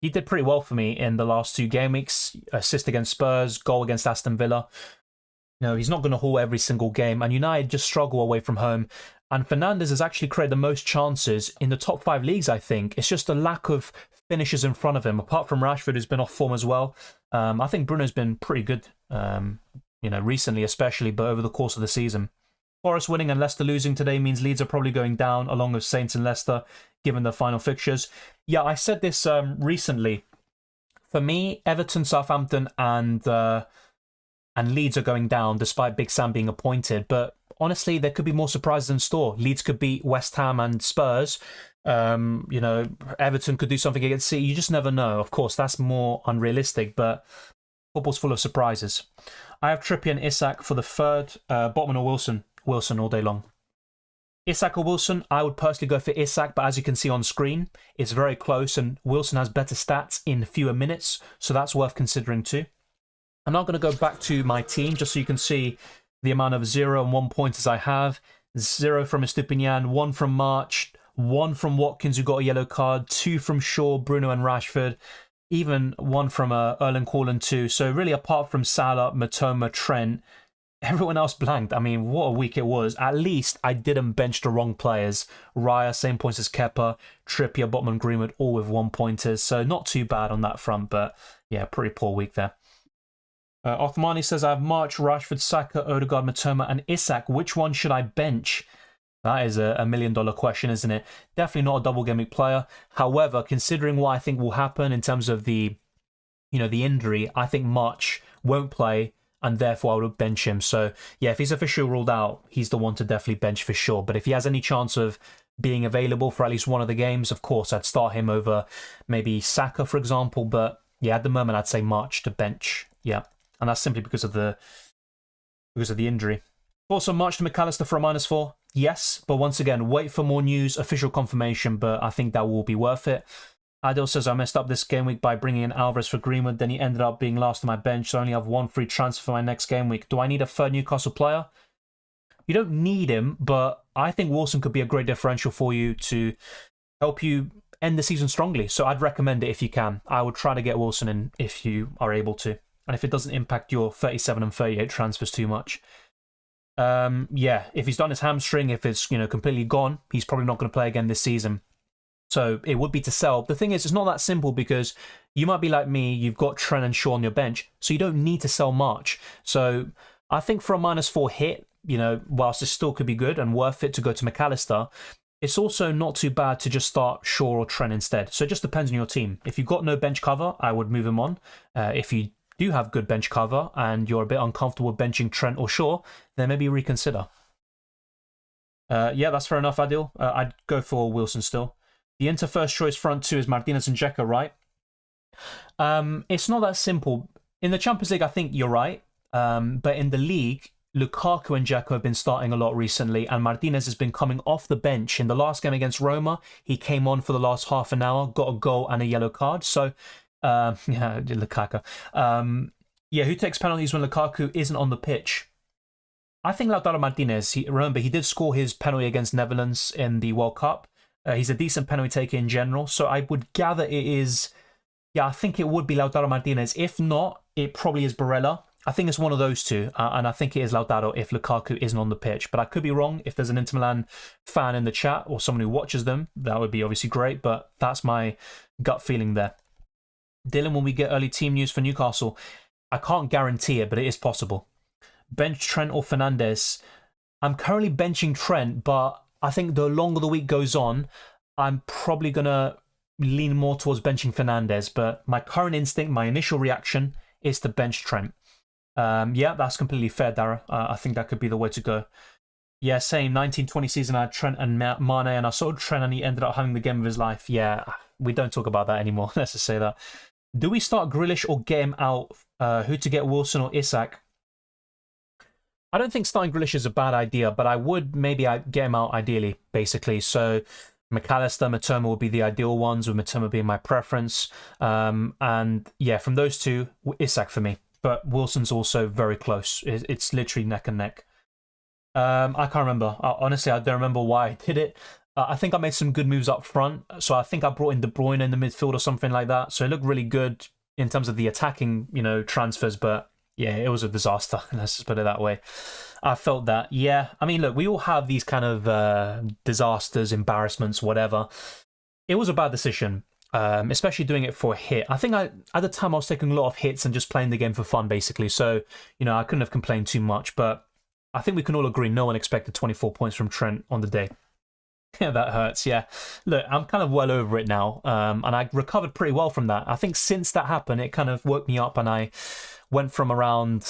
he did pretty well for me in the last 2 game weeks. Assist against Spurs, goal against Aston Villa. He's not going to haul every single game. And United just struggle away from home. And Fernandes has actually created the most chances in the top 5 leagues, I think. It's just a lack of finishes in front of him, apart from Rashford, who's been off form as well. I think Bruno's been pretty good, recently especially, but over the course of the season. Forest winning and Leicester losing today means Leeds are probably going down, along with Saints and Leicester, given the final fixtures. Yeah, I said this recently. For me, Everton, Southampton, and Leeds are going down, despite Big Sam being appointed. But honestly, there could be more surprises in store. Leeds could beat West Ham and Spurs. Everton could do something against City. You just never know. Of course, that's more unrealistic, but football's full of surprises. I have Trippier and Isak for the third. Botman or Wilson? Wilson all day long. Isak or Wilson? I would personally go for Isak, but as you can see on screen, it's very close and Wilson has better stats in fewer minutes, so that's worth considering too. I'm now going to go back to my team just so you can see the amount of 0 and 1 pointers I have. 0 from Estupinian, 1 from March, 1 from Watkins who got a yellow card, 2 from Shaw, Bruno and Rashford, even 1 from Erling Haaland too. So really apart from Salah, Matoma, Trent, everyone else blanked. I mean, what a week it was. At least I didn't bench the wrong players. Raya, same points as Kepa, Trippier, Botman, Greenwood, all with 1 pointers. So not too bad on that front, but yeah, pretty poor week there. Othmani says, I have March, Rashford, Saka, Odegaard, Matoma, and Isak. Which one should I bench? That is a $1 million question, isn't it? Definitely not a double game week player. However, considering what I think will happen in terms of the injury, I think March won't play, and therefore I would bench him. So yeah, if he's officially ruled out, he's the one to definitely bench for sure. But if he has any chance of being available for at least one of the games, of course, I'd start him over maybe Saka, for example. But yeah, at the moment, I'd say March to bench. Yeah, and that's simply because of the injury. Also, March to McAllister for a -4. Yes, but once again, wait for more news, official confirmation, but I think that will be worth it. Adil says, I messed up this game week by bringing in Alvarez for Greenwood, then he ended up being last on my bench, so I only have 1 free transfer for my next game week. Do I need a third Newcastle player? You don't need him, but I think Wilson could be a great differential for you to help you end the season strongly. So I'd recommend it if you can. I would try to get Wilson in if you are able to, and if it doesn't impact your 37 and 38 transfers too much. Yeah, if he's done his hamstring, if it's completely gone, he's probably not going to play again this season. So it would be to sell. The thing is, it's not that simple because you might be like me, you've got Trent and Shaw on your bench, so you don't need to sell March. So I think for a -4 hit, whilst it still could be good and worth it to go to McAllister, it's also not too bad to just start Shaw or Trent instead. So it just depends on your team. If you've got no bench cover, I would move him on. If you do have good bench cover and you're a bit uncomfortable benching Trent or Shaw, then maybe reconsider. Yeah, that's fair enough, Adil. I'd go for Wilson still. The Inter first choice front 2 is Martinez and Dzeko, right? It's not that simple. In the Champions League, I think you're right. But in the league, Lukaku and Dzeko have been starting a lot recently, and Martinez has been coming off the bench. In the last game against Roma, he came on for the last half an hour, got a goal and a yellow card. So, yeah, Lukaku. Yeah, who takes penalties when Lukaku isn't on the pitch? I think Lautaro Martinez. Remember, he did score his penalty against Netherlands in the World Cup. He's a decent penalty taker in general, so I would gather it is... Yeah, I think it would be Lautaro Martinez. If not, it probably is Barella. I think it's one of those two, and I think it is Lautaro if Lukaku isn't on the pitch. But I could be wrong. If there's an Inter Milan fan in the chat or someone who watches them, that would be obviously great, but that's my gut feeling there. Dylan, when we get early team news for Newcastle, I can't guarantee it, but it is possible. Bench Trent or Fernandes? I'm currently benching Trent, but I think the longer the week goes on, I'm probably going to lean more towards benching Fernandez. But my current instinct, my initial reaction is to bench Trent. Yeah, that's completely fair, Dara. I think that could be the way to go. Yeah, same 1920 season, I had Trent and Mane, and I saw Trent and he ended up having the game of his life. Yeah, we don't talk about that anymore. Let's just say that. Do we start Grealish or get him out? Who to get, Wilson or Isak? I don't think starting Grealish is a bad idea, but I would maybe get him out ideally, basically. So McAllister, Matoma would be the ideal ones, with Matoma being my preference. And yeah, from those two, Isak for me. But Wilson's also very close. It's literally neck and neck. I can't remember. Honestly, I don't remember why I did it. I think I made some good moves up front. So I think I brought in De Bruyne in the midfield or something like that. So it looked really good in terms of the attacking, transfers. But yeah, it was a disaster. Let's just put it that way. I felt that. Yeah, I mean, look, we all have these kind of disasters, embarrassments, whatever. It was a bad decision. Especially doing it for a hit. I think at the time I was taking a lot of hits and just playing the game for fun, basically. So, I couldn't have complained too much. But I think we can all agree no one expected 24 points from Trent on the day. Yeah, that hurts, yeah. Look, I'm kind of well over it now. And I recovered pretty well from that. I think since that happened, it kind of woke me up and I went from around,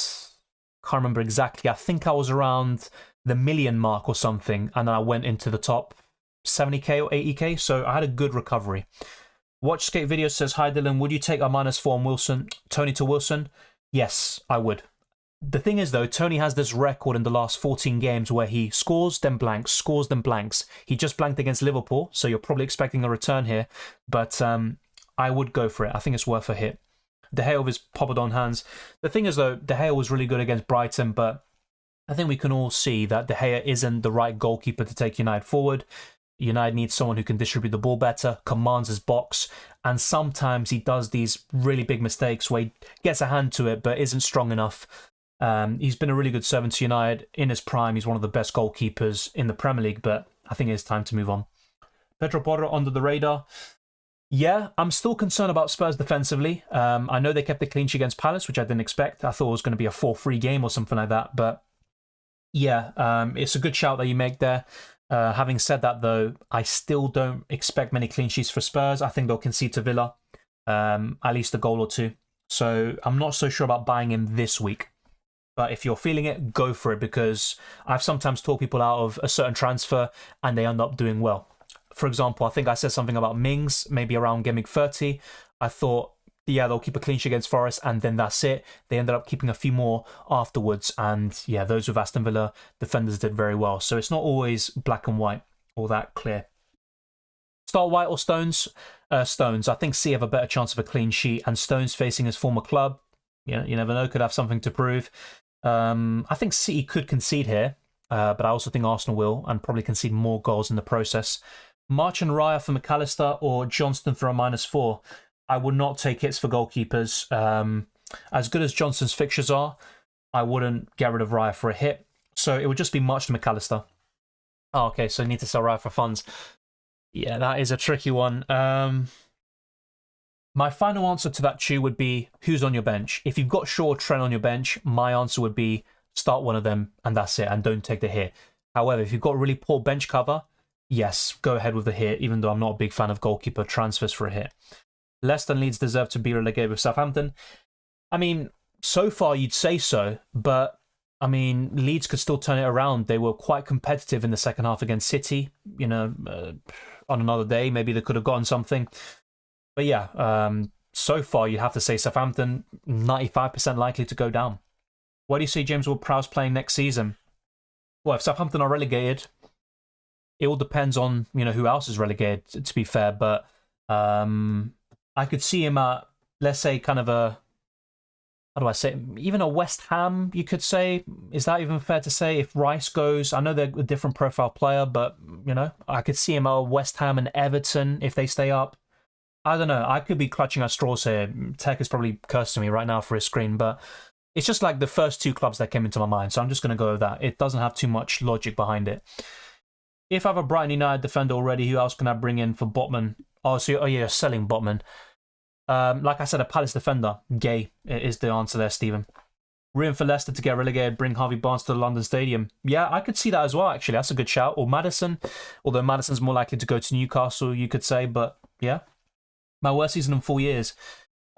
can't remember exactly, I think I was around the million mark or something. And then I went into the top 70k or 80k. So I had a good recovery. Watchscape video says, hi Dylan, would you take a -4 on Wilson, Tony to Wilson? Yes, I would. The thing is, though, Tony has this record in the last 14 games where he scores, then blanks, scores, then blanks. He just blanked against Liverpool, so you're probably expecting a return here. But I would go for it. I think it's worth a hit. De Gea with his Pobodon hands. The thing is, though, De Gea was really good against Brighton, but I think we can all see that De Gea isn't the right goalkeeper to take United forward. United needs someone who can distribute the ball better, commands his box, and sometimes he does these really big mistakes where he gets a hand to it but isn't strong enough. He's been a really good servant to United. In his prime, he's one of the best goalkeepers in the Premier League, but I think it's time to move on. Pedro Porro under the radar. Yeah, I'm still concerned about Spurs defensively. I know they kept the clean sheet against Palace, which I didn't expect. I thought it was going to be a 4-3 game or something like that, but yeah, it's a good shout that you make there. Having said that, though, I still don't expect many clean sheets for Spurs. I think they'll concede to Villa, at least a goal or two. So I'm not so sure about buying him this week. But if you're feeling it, go for it, because I've sometimes talked people out of a certain transfer and they end up doing well. For example, I think I said something about Mings, maybe around Game Week 30. I thought, yeah, they'll keep a clean sheet against Forest and then that's it. They ended up keeping a few more afterwards. And yeah, those with Aston Villa defenders did very well. So it's not always black and white or that clear. Start White or Stones? Stones. I think C have a better chance of a clean sheet, and Stones facing his former club, you never know, could have something to prove. I think City could concede here, but I also think Arsenal will, and probably concede more goals in the process. March and Raya for McAllister or Johnston for a -4. I would not take hits for goalkeepers. As good as Johnston's fixtures are, I wouldn't get rid of Raya for a hit. So it would just be March to McAllister. Oh, okay, so you need to sell Raya for funds. Yeah, that is a tricky one. My final answer to that, Chew, would be who's on your bench. If you've got Shaw or Trent on your bench, my answer would be start one of them and that's it, and don't take the hit. However, if you've got really poor bench cover, yes, go ahead with the hit, even though I'm not a big fan of goalkeeper transfers for a hit. Leicester and Leeds deserve to be relegated with Southampton. I mean, so far you'd say so, but I mean, Leeds could still turn it around. They were quite competitive in the second half against City. On another day, maybe they could have gotten something. But yeah, so far you'd have to say Southampton 95% likely to go down. Where do you see James Ward-Prowse playing next season? Well, if Southampton are relegated, it all depends on who else is relegated, to be fair. But I could see him at, let's say, kind of a, how do I say, even a West Ham, you could say. Is that even fair to say? If Rice goes, I know they're a different profile player, but I could see him at West Ham and Everton if they stay up. I don't know. I could be clutching at straws here. Tech is probably cursing me right now for his screen, but it's just like the first two clubs that came into my mind, so I'm just going to go with that. It doesn't have too much logic behind it. If I have a Brighton United defender already, who else can I bring in for Botman? Oh, you're selling Botman. Like I said, a Palace defender. Gay is the answer there, Stephen. Room for Leicester to get relegated, bring Harvey Barnes to the London Stadium. Yeah, I could see that as well, actually. That's a good shout. Or Maddison, although Maddison's more likely to go to Newcastle, you could say. But yeah, my worst season in 4 years.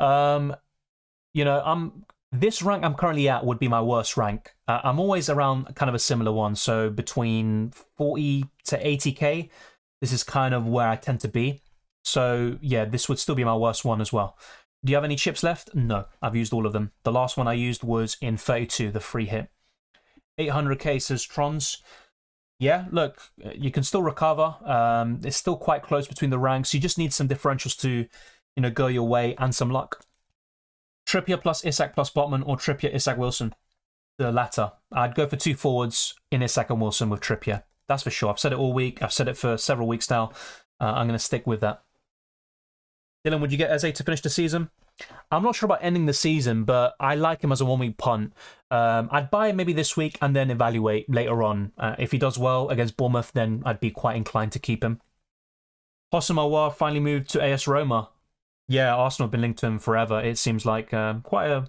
You know, this rank I'm currently at would be my worst rank. I'm always around kind of a similar one. So between 40 to 80k, this is kind of where I tend to be. So yeah, this would still be my worst one as well. Do you have any chips left? No, I've used all of them. The last one I used was in 32, the free hit. 800k says Trons. Yeah, look, you can still recover. It's still quite close between the ranks. You just need some differentials to, you know, go your way and some luck. Trippier plus Isak plus Botman or Trippier, Isak, Wilson? The latter. I'd go for 2 forwards in Isak and Wilson with Trippier. That's for sure. I've said it all week. I've said it for several weeks now. I'm going to stick with that. Dylan, would you get Eze to finish the season? I'm not sure about ending the season, but I like him as a 1-week punt. I'd buy him maybe this week and then evaluate later on. If he does well against Bournemouth, then I'd be quite inclined to keep him. Hossam Aouar finally moved to AS Roma. Yeah, Arsenal have been linked to him forever. It seems like quite a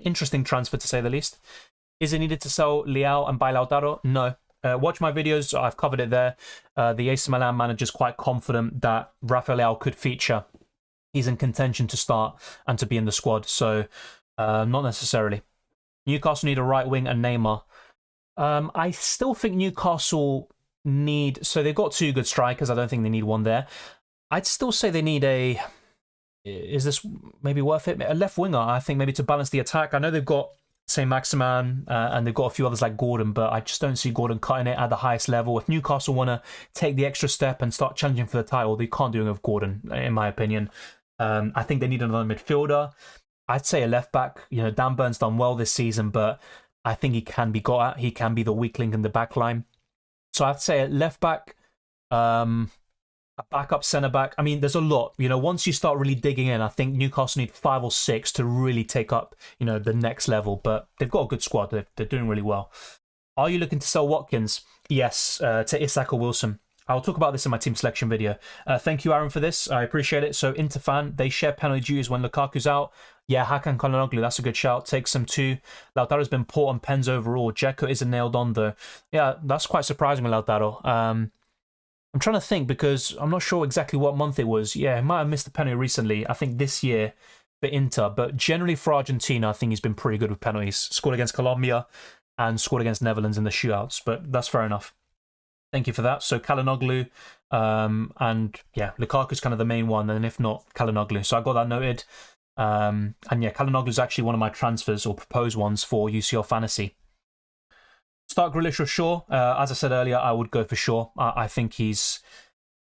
interesting transfer, to say the least. Is it needed to sell Leao and buy Lautaro? No. Watch my videos. I've covered it there. The AC Milan manager's quite confident that Rafael Leao could feature. He's in contention to start and to be in the squad, so not necessarily. Newcastle need a right wing and Neymar. I still think Newcastle need... So they've got 2 good strikers. I don't think they need one there. I'd still say they need a... Is this maybe worth it? A left winger, I think, maybe to balance the attack. I know they've got Saint-Maximin and they've got a few others like Gordon, but I just don't see Gordon cutting it at the highest level. If Newcastle want to take the extra step and start challenging for the title, they can't do it with Gordon, in my opinion. I think they need another midfielder. I'd say a left back. You know, Dan Burn's done well this season, but I think he can be got at. He can be the weak link in the back line. So I'd say a left back, a backup centre back. I mean, there's a lot. You know, once you start really digging in, I think Newcastle need 5 or 6 to really take up, you know, the next level. But they've got a good squad. They're doing really well. Are you looking to sell Watkins? Yes, to Isak or Wilson. I'll talk about this in my team selection video. Thank you, Aaron, for this. I appreciate it. So, Interfan, they share penalty duties when Lukaku's out. Yeah, Hakan Calhanoglu, that's a good shout. Takes them 2. Lautaro's been poor on pens overall. Dzeko isn't nailed on, though. Yeah, that's quite surprising with Lautaro. I'm trying to think because I'm not sure exactly what month it was. Yeah, he might have missed the penalty recently. I think this year for Inter. But generally for Argentina, I think he's been pretty good with penalties. Scored against Colombia and scored against Netherlands in the shootouts. But that's fair enough. Thank you for that. So Calhanoglu, and yeah, Lukaku's kind of the main one, and if not, Calhanoglu. So I got that noted. And yeah, Calhanoglu is actually one of my transfers or proposed ones for UCL Fantasy. Start Grealish or Shaw. As I said earlier, I would go for Shaw. I think he's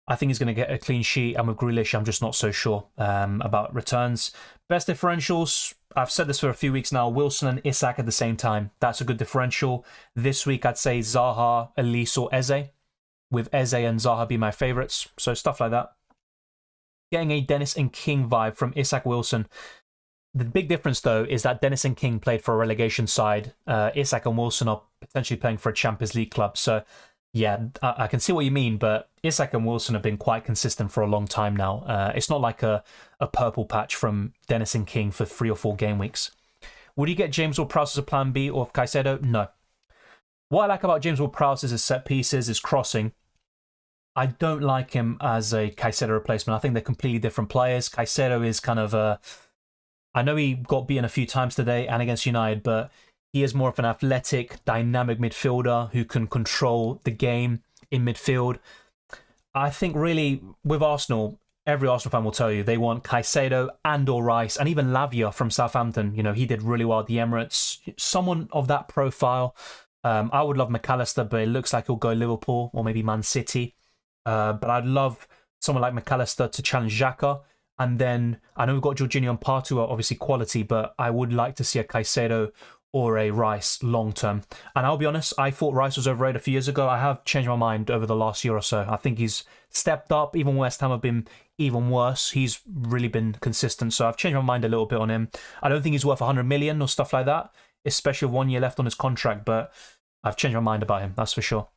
going to get a clean sheet, and with Grealish, I'm just not so sure about returns. Best differentials. I've said this for a few weeks now. Wilson and Isak at the same time. That's a good differential. This week, I'd say Zaha, Elise, or Eze. With Eze and Zaha be my favourites. So stuff like that. Getting a Dennis and King vibe from Isak Wilson. The big difference, though, is that Dennis and King played for a relegation side. Isak and Wilson are potentially playing for a Champions League club. So, yeah, I can see what you mean, but Isak and Wilson have been quite consistent for a long time now. It's not like a purple patch from Dennis and King for 3 or 4 game weeks. Would you get James Ward-Prowse as a plan B or Caicedo? No. What I like about James Ward-Prowse is his set pieces, his crossing. I don't like him as a Caicedo replacement. I think they're completely different players. Caicedo is kind of a... I know he got beaten a few times today and against United, but he is more of an athletic, dynamic midfielder who can control the game in midfield. I think really with Arsenal, every Arsenal fan will tell you they want Caicedo and or Rice and even Lavia from Southampton. You know, he did really well at the Emirates. Someone of that profile. I would love McAllister, but it looks like he'll go Liverpool or maybe Man City. But I'd love someone like McAllister to challenge Xhaka. And then I know we've got Jorginho and Partey are obviously quality, but I would like to see a Caicedo or a Rice long term. And I'll be honest, I thought Rice was overrated a few years ago. I have changed my mind over the last year or so. I think he's stepped up. Even West Ham have been even worse. He's really been consistent. So I've changed my mind a little bit on him. I don't think he's worth 100 million or stuff like that, especially with 1 year left on his contract. But I've changed my mind about him, that's for sure.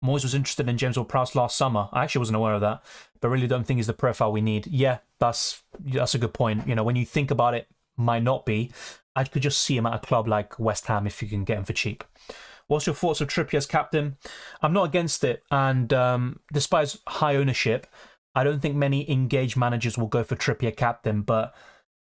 Moyes was interested in James Ward-Prowse last summer. I actually wasn't aware of that, but really don't think he's the profile we need. Yeah, that's a good point. You know, when you think about it, might not be. I could just see him at a club like West Ham if you can get him for cheap. What's your thoughts of Trippier as captain? I'm not against it, and despite his high ownership, I don't think many engaged managers will go for Trippier captain, but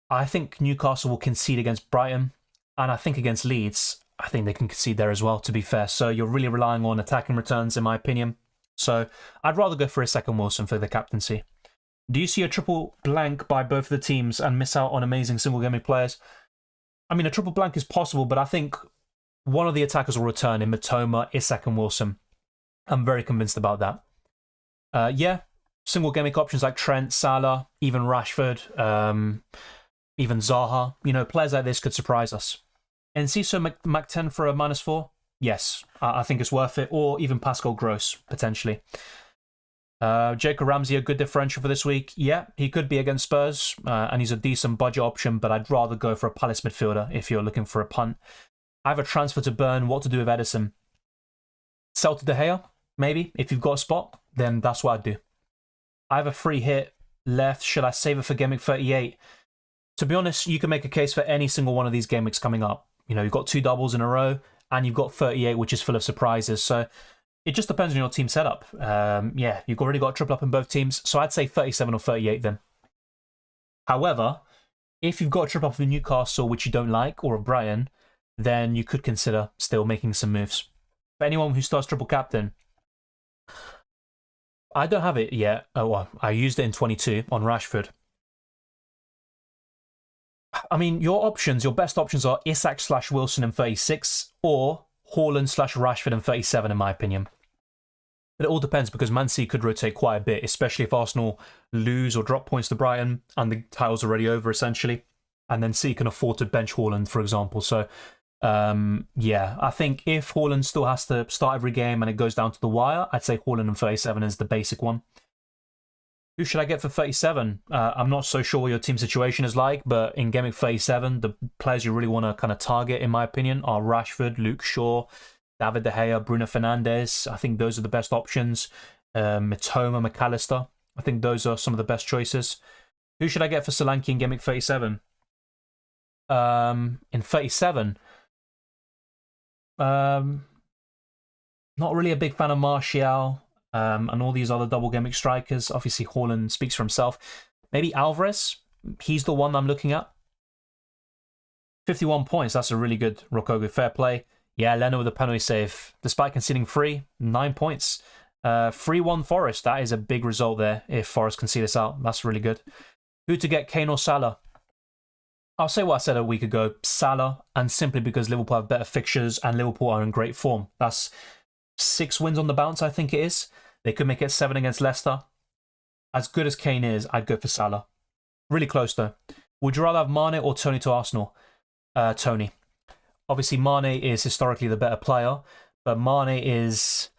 I think Newcastle will concede against Brighton, and I think against Leeds, I think they can concede there as well, to be fair. So you're really relying on attacking returns, in my opinion. So I'd rather go for a second Wilson for the captaincy. Do you see a triple blank by both of the teams and miss out on amazing single gaming players? I mean, a triple blank is possible, but I think one of the attackers will return in Matoma, Isak and Wilson. I'm very convinced about that. Yeah, single gaming options like Trent, Salah, even Rashford, even Zaha. You know, players like this could surprise us. Enciso Mac10 for a -4? Yes, I think it's worth it. Or even Pascal Gross, potentially. Jacob Ramsey, a good differential for this week. Yeah, he could be against Spurs, and he's a decent budget option, but I'd rather go for a Palace midfielder if you're looking for a punt. I have a transfer to burn. What to do with Edison? Sell to De Gea, maybe. If you've got a spot, then that's what I'd do. I have a free hit left. Should I save it for Game Week 38? To be honest, you can make a case for any single one of these Game Weeks coming up. You know, you've got 2 doubles in a row, and you've got 38, which is full of surprises. So it just depends on your team setup. Yeah, you've already got a triple up in both teams, so I'd say 37 or 38 then. However, if you've got a triple up in Newcastle, which you don't like, or a Brighton, then you could consider still making some moves. For anyone who starts triple captain, I don't have it yet. Oh, well, I used it in 22 on Rashford. I mean, your best options are Isak/Wilson in 36 or Haaland/Rashford in 37, in my opinion. But it all depends because Man City could rotate quite a bit, especially if Arsenal lose or drop points to Brighton and the title's already over, essentially. And then City can afford to bench Haaland, for example. So, yeah, I think if Haaland still has to start every game and it goes down to the wire, I'd say Haaland in 37 is the basic one. Who should I get for 37? I'm not so sure what your team situation is like, but in Game Week 37, the players you really want to kind of target, in my opinion, are Rashford, Luke Shaw, David De Gea, Bruno Fernandes. I think those are the best options. Mitoma, McAllister. I think those are some of the best choices. Who should I get for Solanke in Game Week 37? In 37, not really a big fan of Martial. And all these other double Gameweek strikers. Obviously, Haaland speaks for himself. Maybe Alvarez. He's the one I'm looking at. 51 points. That's a really good Rokogu. Fair play. Yeah, Leno with a penalty save. Despite conceding 3, 9 points. 3-1 Forest. That is a big result there if Forest can see this out. That's really good. Who to get, Kane or Salah? I'll say what I said a week ago. Salah, and simply because Liverpool have better fixtures and Liverpool are in great form. That's 6 wins on the bounce, I think it is. They could make it 7 against Leicester. As good as Kane is, I'd go for Salah. Really close, though. Would you rather have Mane or Tony to Arsenal? Tony. Obviously, Mane is historically the better player, but Mane is...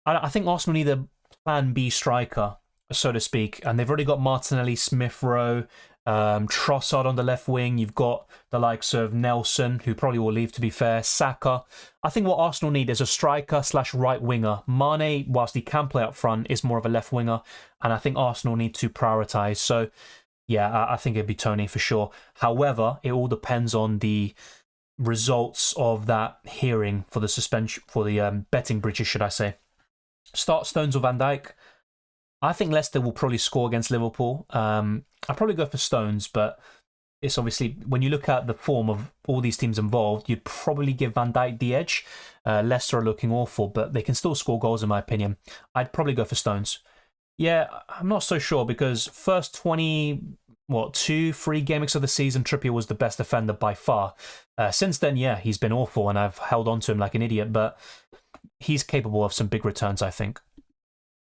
I think Arsenal need a plan B striker, so to speak, and they've already got Martinelli, Smith-Rowe, Trossard on the left wing. You've got the likes of Nelson, who probably will leave, to be fair, Saka. I think what Arsenal need is a striker/right winger. Mane, whilst he can play up front, is more of a left winger, and I think Arsenal need to prioritise. So, yeah, I think it'd be Tony for sure. However, it all depends on the results of that hearing for the suspension, for the betting breaches, should I say. Start Stones or Van Dijk. I think Leicester will probably score against Liverpool. I'd probably go for Stones, but it's obviously, when you look at the form of all these teams involved, you'd probably give Van Dijk the edge. Leicester are looking awful, but they can still score goals, in my opinion. I'd probably go for Stones. Yeah, I'm not so sure because first 2-3 Game Weeks of the season, Trippier was the best defender by far. Since then, yeah, he's been awful and I've held on to him like an idiot, but he's capable of some big returns, I think.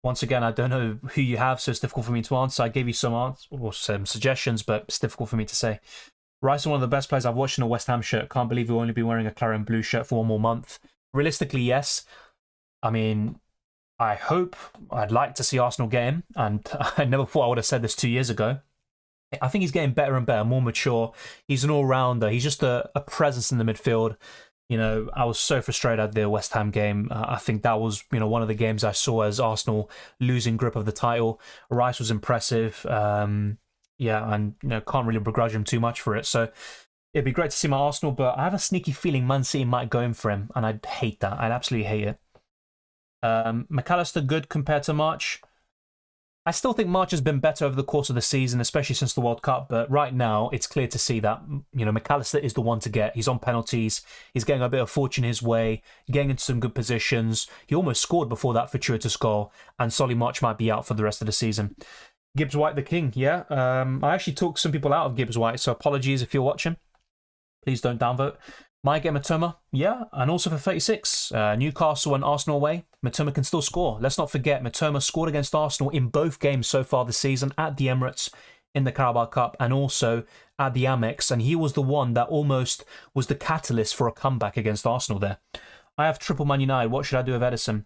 Once again, I don't know who you have, so it's difficult for me to answer. I gave you some suggestions, but it's difficult for me to say. Rice is one of the best players I've watched in a West Ham shirt. Can't believe he'll only be wearing a Claret blue shirt for 1 more month. Realistically, yes. I mean, I'd like to see Arsenal get him, and I never thought I would have said this 2 years ago. I think he's getting better and better, more mature. He's an all-rounder. He's just a presence in the midfield. You know, I was so frustrated at the West Ham game. I think that was, one of the games I saw as Arsenal losing grip of the title. Rice was impressive. Yeah, and, can't really begrudge him too much for it. So, It'd be great to see my Arsenal, but I have a sneaky feeling Man City might go in for him, and I'd hate that. I'd absolutely hate it. McAllister good compared to March. I still think March has been better over the course of the season, especially since the World Cup. But right now, it's clear to see that McAllister is the one to get. He's on penalties. He's getting a bit of fortune his way, getting into some good positions. He almost scored before that fortuitous goal, and Solly March might be out for the rest of the season. Gibbs White the king, yeah. I actually talked some people out of Gibbs White, so apologies if you're watching. Please don't downvote. My get Matoma, yeah, and also for 36, Newcastle and Arsenal away, Matoma can still score. Let's not forget, Matoma scored against Arsenal in both games so far this season, at the Emirates, in the Carabao Cup, and also at the Amex, and he was the one that almost was the catalyst for a comeback against Arsenal there. I have triple Man United. What should I do with Edison?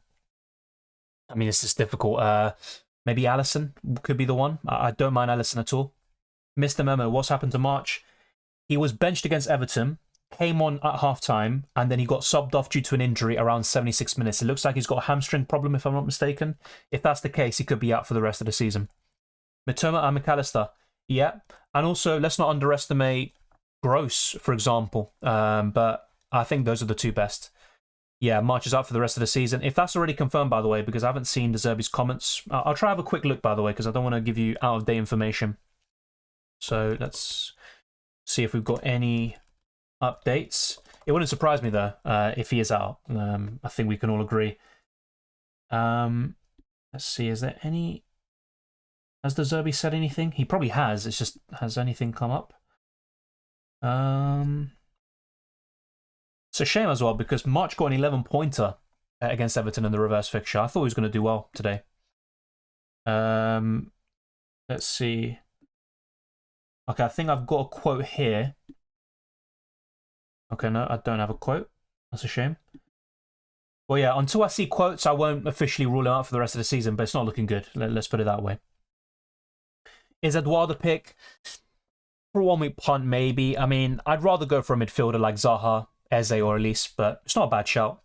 I mean, it's just difficult. Maybe Allison could be the one. I don't mind Allison at all. Mr. Memo, what's happened to March? He was benched against Everton, came on at half-time, and then he got subbed off due to an injury around 76 minutes. It looks like he's got a hamstring problem, if I'm not mistaken. If that's the case, he could be out for the rest of the season. Matoma and McAllister, yeah. And also, let's not underestimate Gross, for example. But I think those are the two best. Yeah, March is out for the rest of the season. If that's already confirmed, by the way, because I haven't seen De Zerbi's comments. I'll try to have a quick look, by the way, because I don't want to give you out-of-date information. So let's see if we've got any updates. It wouldn't surprise me, though, if he is out. I think we can all agree. Let's see, is there any... Has De Zerbi said anything? He probably has. It's just, has anything come up? It's a shame as well, because March got an 11-pointer against Everton in the reverse fixture. I thought he was going to do well today. Let's see. Okay, I think I've got a quote here. Okay, no, I don't have a quote. That's a shame. Well, yeah, until I see quotes, I won't officially rule it out for the rest of the season, but it's not looking good. Let's put it that way. Is Eduardo a pick? For a one-week punt, maybe. I mean, I'd rather go for a midfielder like Zaha, Eze, or Elise, but it's not a bad shout.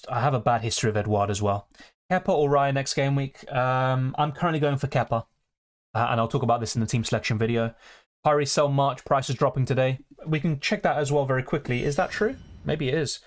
I have a bad history of Eduardo as well. Kepa or Raya next game week? I'm currently going for Kepa, and I'll talk about this in the team selection video. Pyre sell March, price is dropping today. We can check that as well very quickly. Is that true? Maybe it is.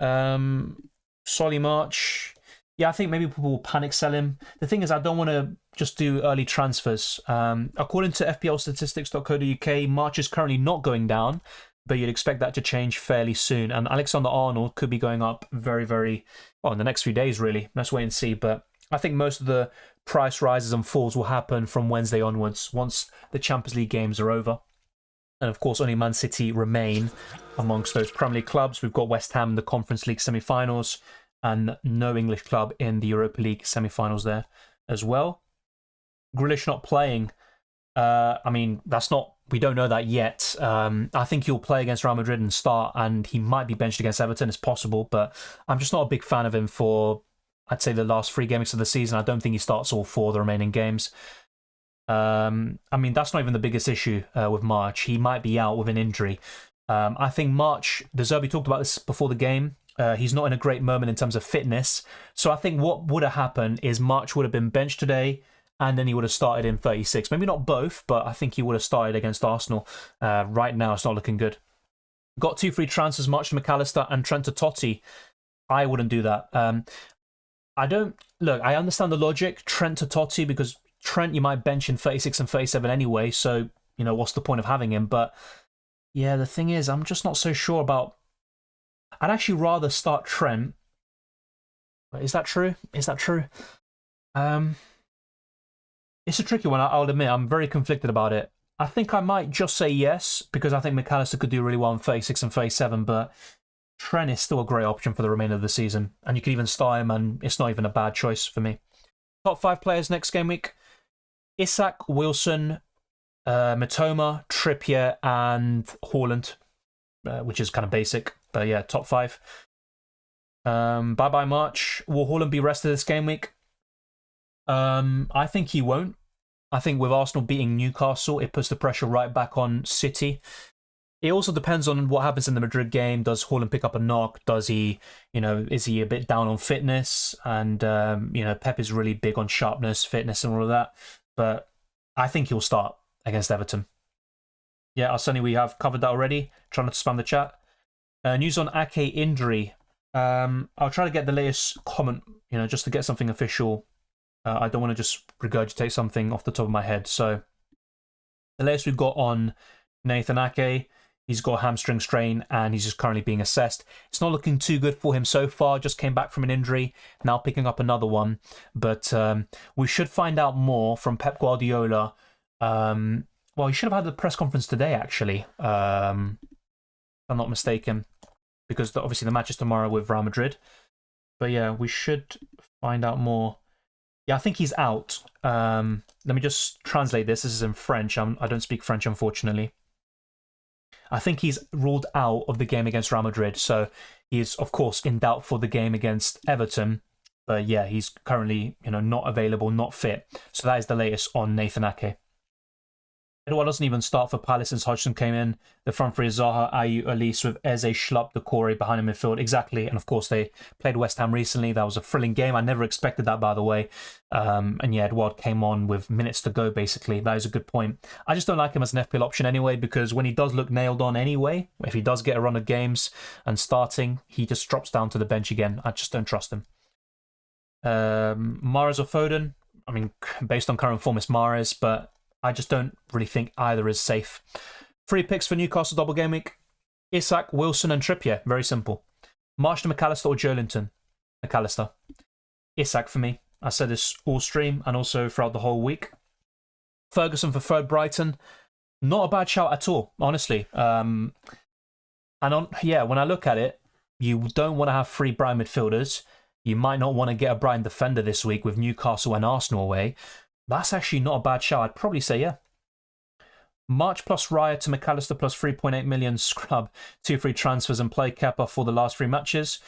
Solly March. Yeah, I think maybe people will panic sell him. The thing is, I don't want to just do early transfers. According to FPLstatistics.co.uk, March is currently not going down, but you'd expect that to change fairly soon. And Alexander-Arnold could be going up very, very, well, in the next few days, really. Let's wait and see. But I think most of the price rises and falls will happen from Wednesday onwards, once the Champions League games are over. And of course, only Man City remain amongst those Premier League clubs. We've got West Ham in the Conference League semi-finals, and no English club in the Europa League semi-finals there as well. Grealish not playing. I mean, we don't know that yet. I think he'll play against Real Madrid and start, and he might be benched against Everton. It's possible, but I'm just not a big fan of him for, I'd say, the last 3 games of the season. I don't think he starts all 4 of the remaining games. I mean, that's not even the biggest issue with March. He might be out with an injury. I think March, De Zerbi talked about this before the game. He's not in a great moment in terms of fitness. So I think what would have happened is March would have been benched today, and then he would have started in 36. Maybe not both, but I think he would have started against Arsenal. Right now, it's not looking good. Got 2 free transfers, March to McAllister and Trent to Totti. I wouldn't do that. I understand the logic, Trent to Totti, because Trent you might bench in 36 and 37 anyway, so, what's the point of having him? But, yeah, the thing is, I'm just not so sure about... I'd actually rather start Trent. Is that true? Is that true? It's a tricky one, I'll admit. I'm very conflicted about it. I think I might just say yes, because I think McAllister could do really well in 36 and 37, but Trent is still a great option for the remainder of the season. And you could even start him, and it's not even a bad choice for me. Top 5 players next game week. Isak, Wilson, Matoma, Trippier, and Haaland, which is kind of basic. But yeah, top 5. Bye-bye March. Will Haaland be rested this game week? I think he won't. I think with Arsenal beating Newcastle, it puts the pressure right back on City. It also depends on what happens in the Madrid game. Does Haaland pick up a knock? Does he, is he a bit down on fitness? And, Pep is really big on sharpness, fitness, and all of that. But I think he'll start against Everton. Yeah, Sunny, we have covered that already. Trying not to spam the chat. News on Ake injury. I'll try to get the latest comment, just to get something official. I don't want to just regurgitate something off the top of my head. So the latest we've got on Nathan Ake, he's got a hamstring strain and he's just currently being assessed. It's not looking too good for him so far. Just came back from an injury, now picking up another one. But we should find out more from Pep Guardiola. Well, he should have had the press conference today, actually, if I'm not mistaken, because obviously the match is tomorrow with Real Madrid. But yeah, we should find out more. Yeah, I think he's out. Let me just translate this. This is in French. I don't speak French, unfortunately. I think he's ruled out of the game against Real Madrid. So he is, of course, in doubt for the game against Everton. But yeah, he's currently, not available, not fit. So that is the latest on Nathan Ake. Edouard doesn't even start for Palace since Hodgson came in. The front three is Zaha, Ayew, Elise with Eze, Schlupp, Decore behind him in midfield. Exactly. And of course, they played West Ham recently. That was a thrilling game. I never expected that, by the way. And yeah, Edouard came on with minutes to go, basically. That is a good point. I just don't like him as an FPL option anyway, because when he does look nailed on anyway, if he does get a run of games and starting, he just drops down to the bench again. I just don't trust him. Mahrez or Foden? I mean, based on current form, it's Mahrez, but I just don't really think either is safe. 3 picks for Newcastle double game week. Isak, Wilson and Trippier. Very simple. March to McAllister or Joelinton? McAllister. Isak for me. I said this all stream and also throughout the whole week. Ferguson for third Brighton. Not a bad shout at all, honestly. When I look at it, you don't want to have 3 Brighton midfielders. You might not want to get a Brighton defender this week with Newcastle and Arsenal away. That's actually not a bad shout. I'd probably say yeah. March plus Raya to McAllister plus 3.8 million scrub. 2 free transfers and play Kepa for the last 3 matches.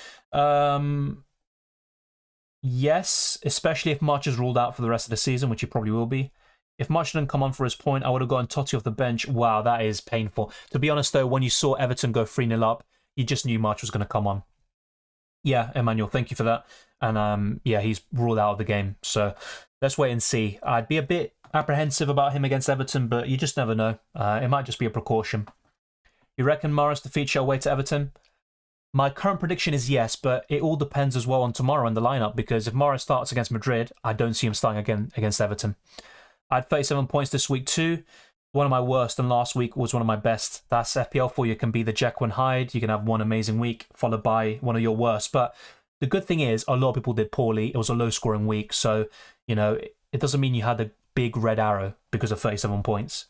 Yes, especially if March is ruled out for the rest of the season, which he probably will be. If March didn't come on for his point, I would have gotten Totti off the bench. Wow, that is painful. To be honest, though, when you saw Everton go 3-0 up, you just knew March was going to come on. Yeah, Emmanuel, thank you for that. And yeah, he's ruled out of the game. So let's wait and see. I'd be a bit apprehensive about him against Everton, but you just never know. It might just be a precaution. You reckon Mahrez to feature away to Everton? My current prediction is yes, but it all depends as well on tomorrow in the lineup, because if Mahrez starts against Madrid, I don't see him starting again against Everton. I had 37 points this week too. One of my worst, and last week was one of my best. That's FPL for you. It can be the Jekyll and Hyde. You can have one amazing week followed by one of your worst. But the good thing is, a lot of people did poorly. It was a low-scoring week, so it doesn't mean you had a big red arrow because of 37 points.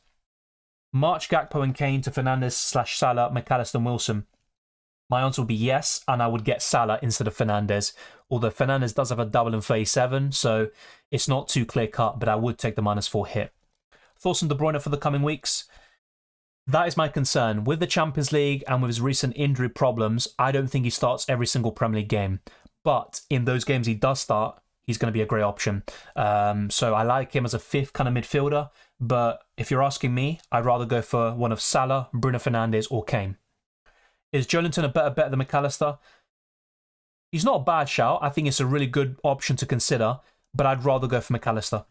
March, Gakpo and Kane to Fernandes/Salah, McAllister and Wilson. My answer would be yes, and I would get Salah instead of Fernandes. Although Fernandes does have a double in 37, so it's not too clear-cut, but I would take the -4 hit. Thoughts on De Bruyne for the coming weeks? That is my concern. With the Champions League and with his recent injury problems, I don't think he starts every single Premier League game. But in those games he does start, he's going to be a great option. So I like him as a 5th kind of midfielder. But if you're asking me, I'd rather go for one of Salah, Bruno Fernandes or Kane. Is Joelinton a better bet than McAllister? He's not a bad shout. I think it's a really good option to consider. But I'd rather go for McAllister.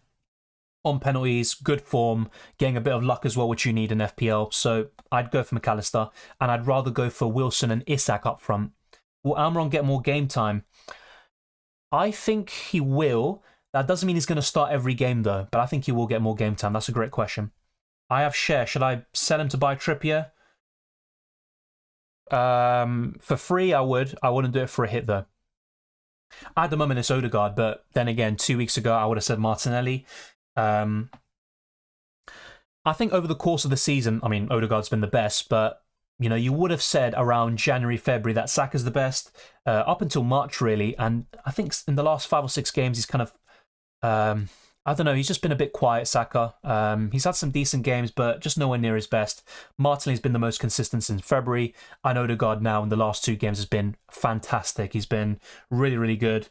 On penalties, good form, getting a bit of luck as well, which you need in FPL. So I'd go for McAllister, and I'd rather go for Wilson and Isak up front. Will Almiron get more game time? I think he will. That doesn't mean he's going to start every game, though, but I think he will get more game time. That's a great question. I have Share. Should I sell him to buy Trippier? For free, I would. I wouldn't do it for a hit, though. At the moment, it's Odegaard, but then again, 2 weeks ago, I would have said Martinelli. I think over the course of the season, I mean, Odegaard's been the best, but you would have said around January, February that Saka's the best, up until March, really. And I think in the last 5 or 6 games, he's kind of, I don't know, he's just been a bit quiet, Saka. He's had some decent games, but just nowhere near his best. Martinelli's been the most consistent since February. And Odegaard now in the last 2 games has been fantastic. He's been really, really good.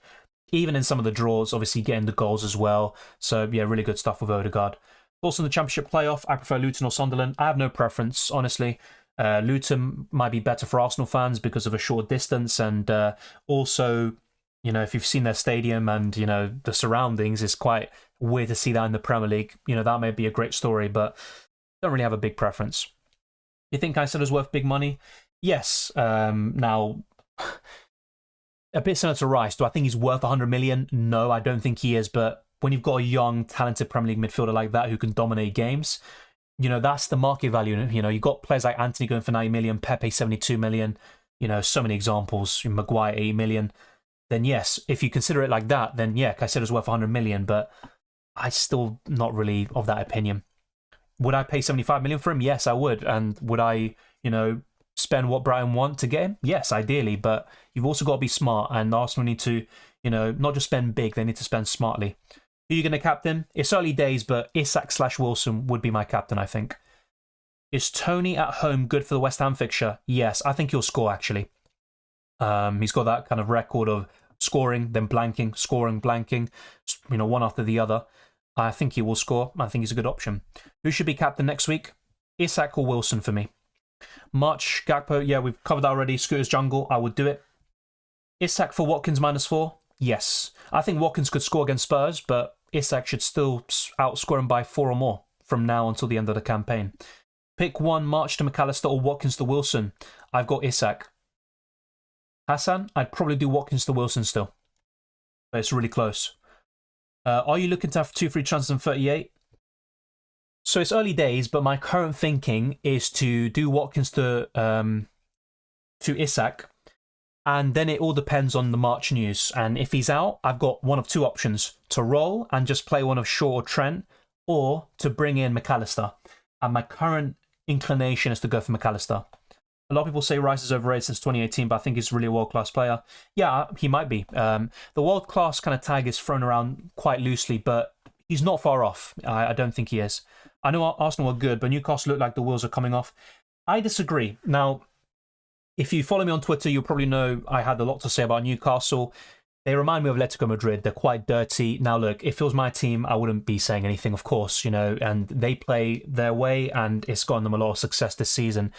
Even in some of the draws, obviously getting the goals as well. So, yeah, really good stuff with Odegaard. Also in the Championship playoff, I prefer Luton or Sunderland. I have no preference, honestly. Luton might be better for Arsenal fans because of a short distance. And also, if you've seen their stadium and, the surroundings, it's quite weird to see that in the Premier League. That may be a great story, but don't really have a big preference. You think Caicedo's worth big money? Yes. Now, a bit similar to Rice. Do I think he's worth 100 million? No, I don't think he is. But when you've got a young, talented Premier League midfielder like that who can dominate games, that's the market value. You've got players like Anthony going for 90 million, Pepe 72 million. So many examples. Maguire 8 million. Then yes, if you consider it like that, then yeah, Caicedo's worth 100 million. But I still not really of that opinion. Would I pay 75 million for him? Yes, I would. And would I, spend what Brighton want to get him? Yes, ideally. But you've also got to be smart. And Arsenal need to, not just spend big, they need to spend smartly. Who are you going to captain? It's early days, but Isak/Wilson would be my captain, I think. Is Tony at home good for the West Ham fixture? Yes, I think he'll score, actually. He's got that kind of record of scoring, then blanking, scoring, blanking, one after the other. I think he will score. I think he's a good option. Who should be captain next week? Isak or Wilson for me. March, Gakpo, yeah, we've covered that already. Scooter's Jungle, I would do it. Isak for Watkins -4? Yes. I think Watkins could score against Spurs, but Isak should still outscore him by 4 or more from now until the end of the campaign. Pick one, March to McAllister or Watkins to Wilson. I've got Isak. Hassan, I'd probably do Watkins to Wilson still. But it's really close. Are you looking to have 2 free transfers in 38? So it's early days, but my current thinking is to do Watkins to Isak, and then it all depends on the March news. And if he's out, I've got one of 2 options: to roll and just play one of Shaw or Trent, or to bring in McAllister. And my current inclination is to go for McAllister. A lot of people say Rice is overrated since 2018, but I think he's really a world-class player. Yeah, he might be. The world-class kind of tag is thrown around quite loosely, but he's not far off. I don't think he is. I know Arsenal are good, but Newcastle look like the wheels are coming off. I disagree. Now, if you follow me on Twitter, you'll probably know I had a lot to say about Newcastle. They remind me of Atletico Madrid. They're quite dirty. Now, look, if it was my team, I wouldn't be saying anything, of course, and they play their way, and it's gotten them a lot of success this season.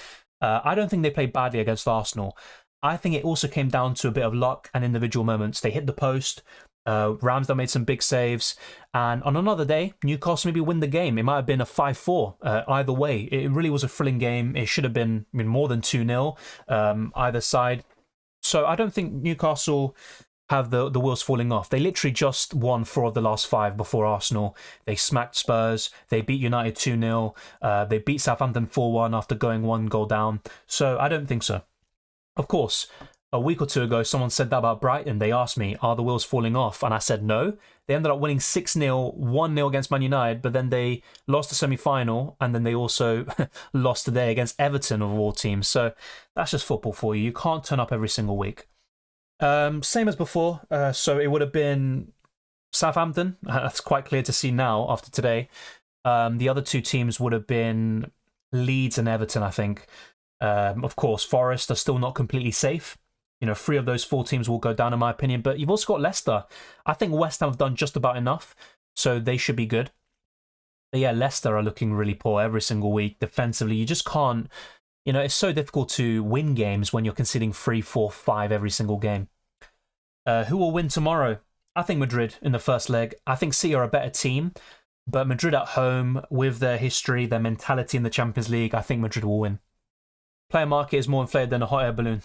I don't think they played badly against Arsenal. I think it also came down to a bit of luck and individual moments. They hit the post. Ramsdale made some big saves. And on another day, Newcastle maybe win the game. It might have been a 5-4. Either way, it really was a thrilling game. It should have been more than 2-0 either side. So I don't think Newcastle have the wheels falling off. They literally just won 4 of the last 5 before Arsenal. They smacked Spurs. They beat United 2-0. They beat Southampton 4-1 after going 1 goal down. So I don't think so. Of course, a week or 2 ago, someone said that about Brighton. They asked me, are the wheels falling off? And I said no. They ended up winning 6-0, 1-0 against Man United, but then they lost the semi-final, and then they also lost today against Everton, of all teams. So that's just football for you. You can't turn up every single week. Same as before. So it would have been Southampton. That's quite clear to see now after today. The other 2 teams would have been Leeds and Everton, I think. Of course, Forest are still not completely safe. 3 of those 4 teams will go down, in my opinion. But you've also got Leicester. I think West Ham have done just about enough, so they should be good. But yeah, Leicester are looking really poor every single week. Defensively, you just can't... it's so difficult to win games when you're conceding 3, 4, 5 every single game. Who will win tomorrow? I think Madrid in the first leg. I think City are a better team, but Madrid at home, with their history, their mentality in the Champions League, I think Madrid will win. Player market is more inflated than a hot air balloon.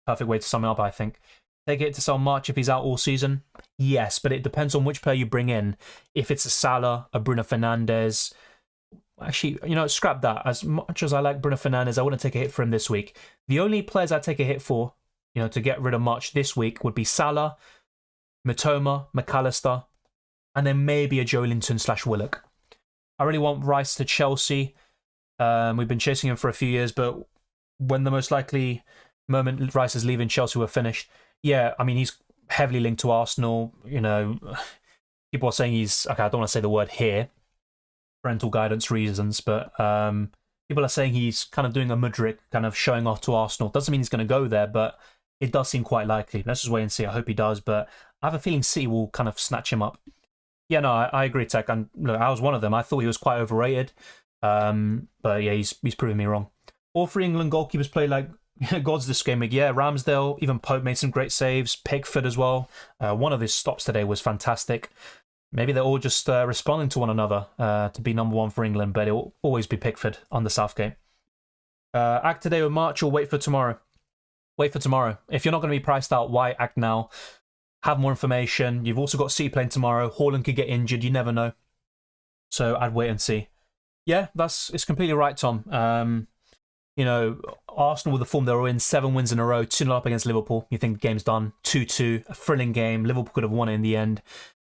Perfect way to sum it up, I think. Take it to sell March if he's out all season? Yes, but it depends on which player you bring in. If it's a Salah, a Bruno Fernandes... Actually, scrap that. As much as I like Bruno Fernandes, I wouldn't take a hit for him this week. The only players I'd take a hit for, to get rid of March this week would be Salah, Mitoma, McAllister, and then maybe a Joelinton/Willock. I really want Rice to Chelsea. We've been chasing him for a few years, but when the most likely moment Rice is leaving Chelsea, we're finished. Yeah, I mean, he's heavily linked to Arsenal. People are saying he's... Okay, I don't want to say the word here. Parental guidance reasons, but people are saying he's kind of doing a Mudryk, kind of showing off to Arsenal. Doesn't mean he's going to go there, but it does seem quite likely. Let's just wait and see. I hope he does, but I have a feeling City will kind of snatch him up. Yeah, no, I agree, Tech. And look, I was one of them. I thought he was quite overrated, but yeah, he's proving me wrong. All 3 England goalkeepers play like gods this game. Yeah, Ramsdale, even Pope made some great saves. Pickford as well. One of his stops today was fantastic. Maybe they're all just responding to one another to be number 1 for England, but it will always be Pickford on the Southgate. Act today or March or wait for tomorrow? Wait for tomorrow. If you're not going to be priced out, why act now? Have more information. You've also got City playing tomorrow. Haaland could get injured. You never know. So I'd wait and see. Yeah, it's completely right, Tom. You know, Arsenal with the form they're in, 7 wins in a row, 2-0 up against Liverpool. You think the game's done. 2-2, a thrilling game. Liverpool could have won it in the end.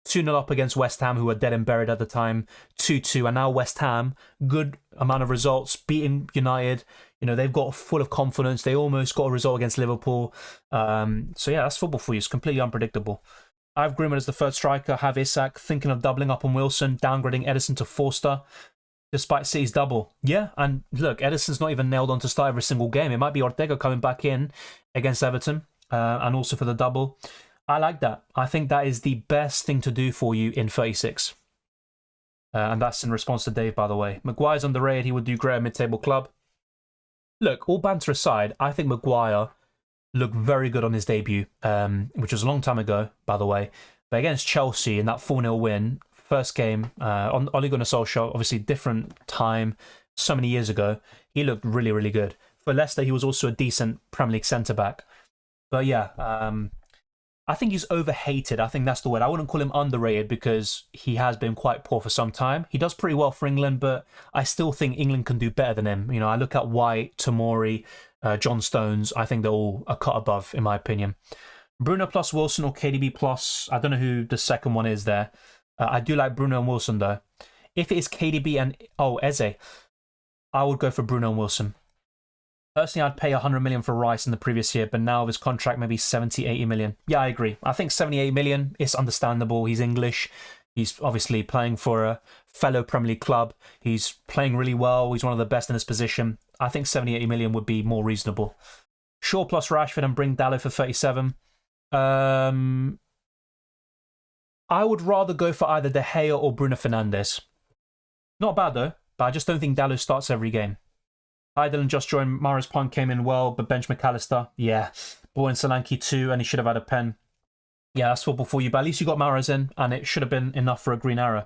2-0 up against West Ham, who were dead and buried at the time. 2-2, and now West Ham, good amount of results, beating United. You know, they've got full of confidence. They almost got a result against Liverpool. So yeah, that's football for you. It's completely unpredictable. I have Greenwood as the third striker, have Isak, thinking of doubling up on Wilson, downgrading Edison to Forster, despite City's double. Yeah, and look, Edison's not even nailed on to start every single game. It might be Ortega coming back in against Everton, and also for the double. I like that. I think that is the best thing to do for you in 36. And that's in response to Dave, by the way. Maguire's underrated. He would do great at mid-table club. Look, all banter aside, I think Maguire looked very good on his debut, which was a long time ago, by the way. But against Chelsea in that 4-0 win, first game, on Ole Gunnar Solskjaer, obviously different time, so many years ago, he looked really, really good. For Leicester, he was also a decent Premier League centre-back. But yeah, I think he's overhated. I think that's the word. I wouldn't call him underrated because he has been quite poor for some time. He does pretty well for England, but I still think England can do better than him. You know, I look at White, Tomori, John Stones. I think they're all a cut above, in my opinion. Bruno plus Wilson or KDB plus, I don't know who the second one is there. I do like Bruno and Wilson, though. If it is KDB and, Eze, I would go for Bruno and Wilson. Personally, I'd pay 100 million for Rice in the previous year, but now his contract maybe 70, 80 million. Yeah, I agree. I think 78 million is understandable. He's English. He's obviously playing for a fellow Premier League club. He's playing really well. He's one of the best in his position. I think 70, 80 million would be more reasonable. Shaw plus Rashford and bring Dalot for 37. I would rather go for either De Gea or Bruno Fernandes. Not bad, though, but I just don't think Dalot starts every game. Idle just joined. Mahrez Punt came in well, but bench McAllister. Yeah. Boy and Solanke too, and he should have had a pen. Yeah, that's football for you, but at least you got Mahrez in, and it should have been enough for a green arrow.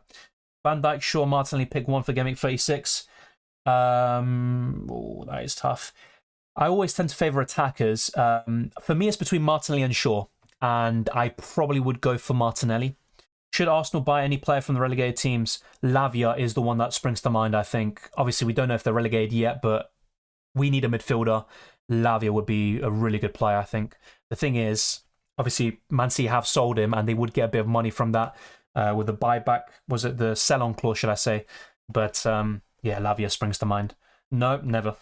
Van Dijk, Shaw, Martinelli, pick 1 for Gameweek 36. That is tough. I always tend to favour attackers. For me, it's between Martinelli and Shaw, and I probably would go for Martinelli. Should Arsenal buy any player from the relegated teams? Lavia is the one that springs to mind, I think. Obviously, we don't know if they're relegated yet, but we need a midfielder. Lavia would be a really good player, I think. The thing is, obviously, Man City have sold him, and they would get a bit of money from that with the buyback. Was it the sell-on clause, should I say? But yeah, Lavia springs to mind. No, never.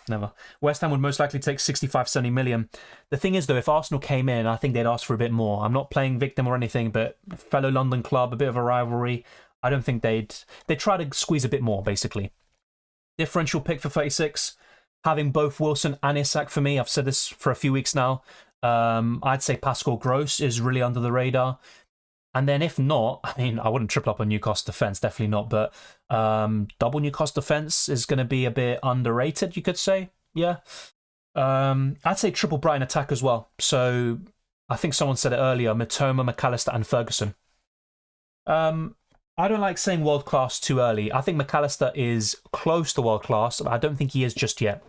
West Ham would most likely take 65, 70 million. The thing is, though, if Arsenal came in, I think they'd ask for a bit more. I'm not playing victim or anything, but fellow London club, a bit of a rivalry. I don't think they'd try to squeeze a bit more, basically. Differential pick for 36. Having both Wilson and Isak for me. I've said this for a few weeks now. I'd say Pascal Gross is really under the radar. And then if not, I mean, I wouldn't triple up on Newcastle defence, definitely not. But double Newcastle defence is going to be a bit underrated, you could say. Yeah. I'd say triple Brighton attack as well. So I think someone said it earlier, Mitoma, McAllister and Ferguson. I don't like saying world-class too early. I think McAllister is close to world-class, but I don't think he is just yet.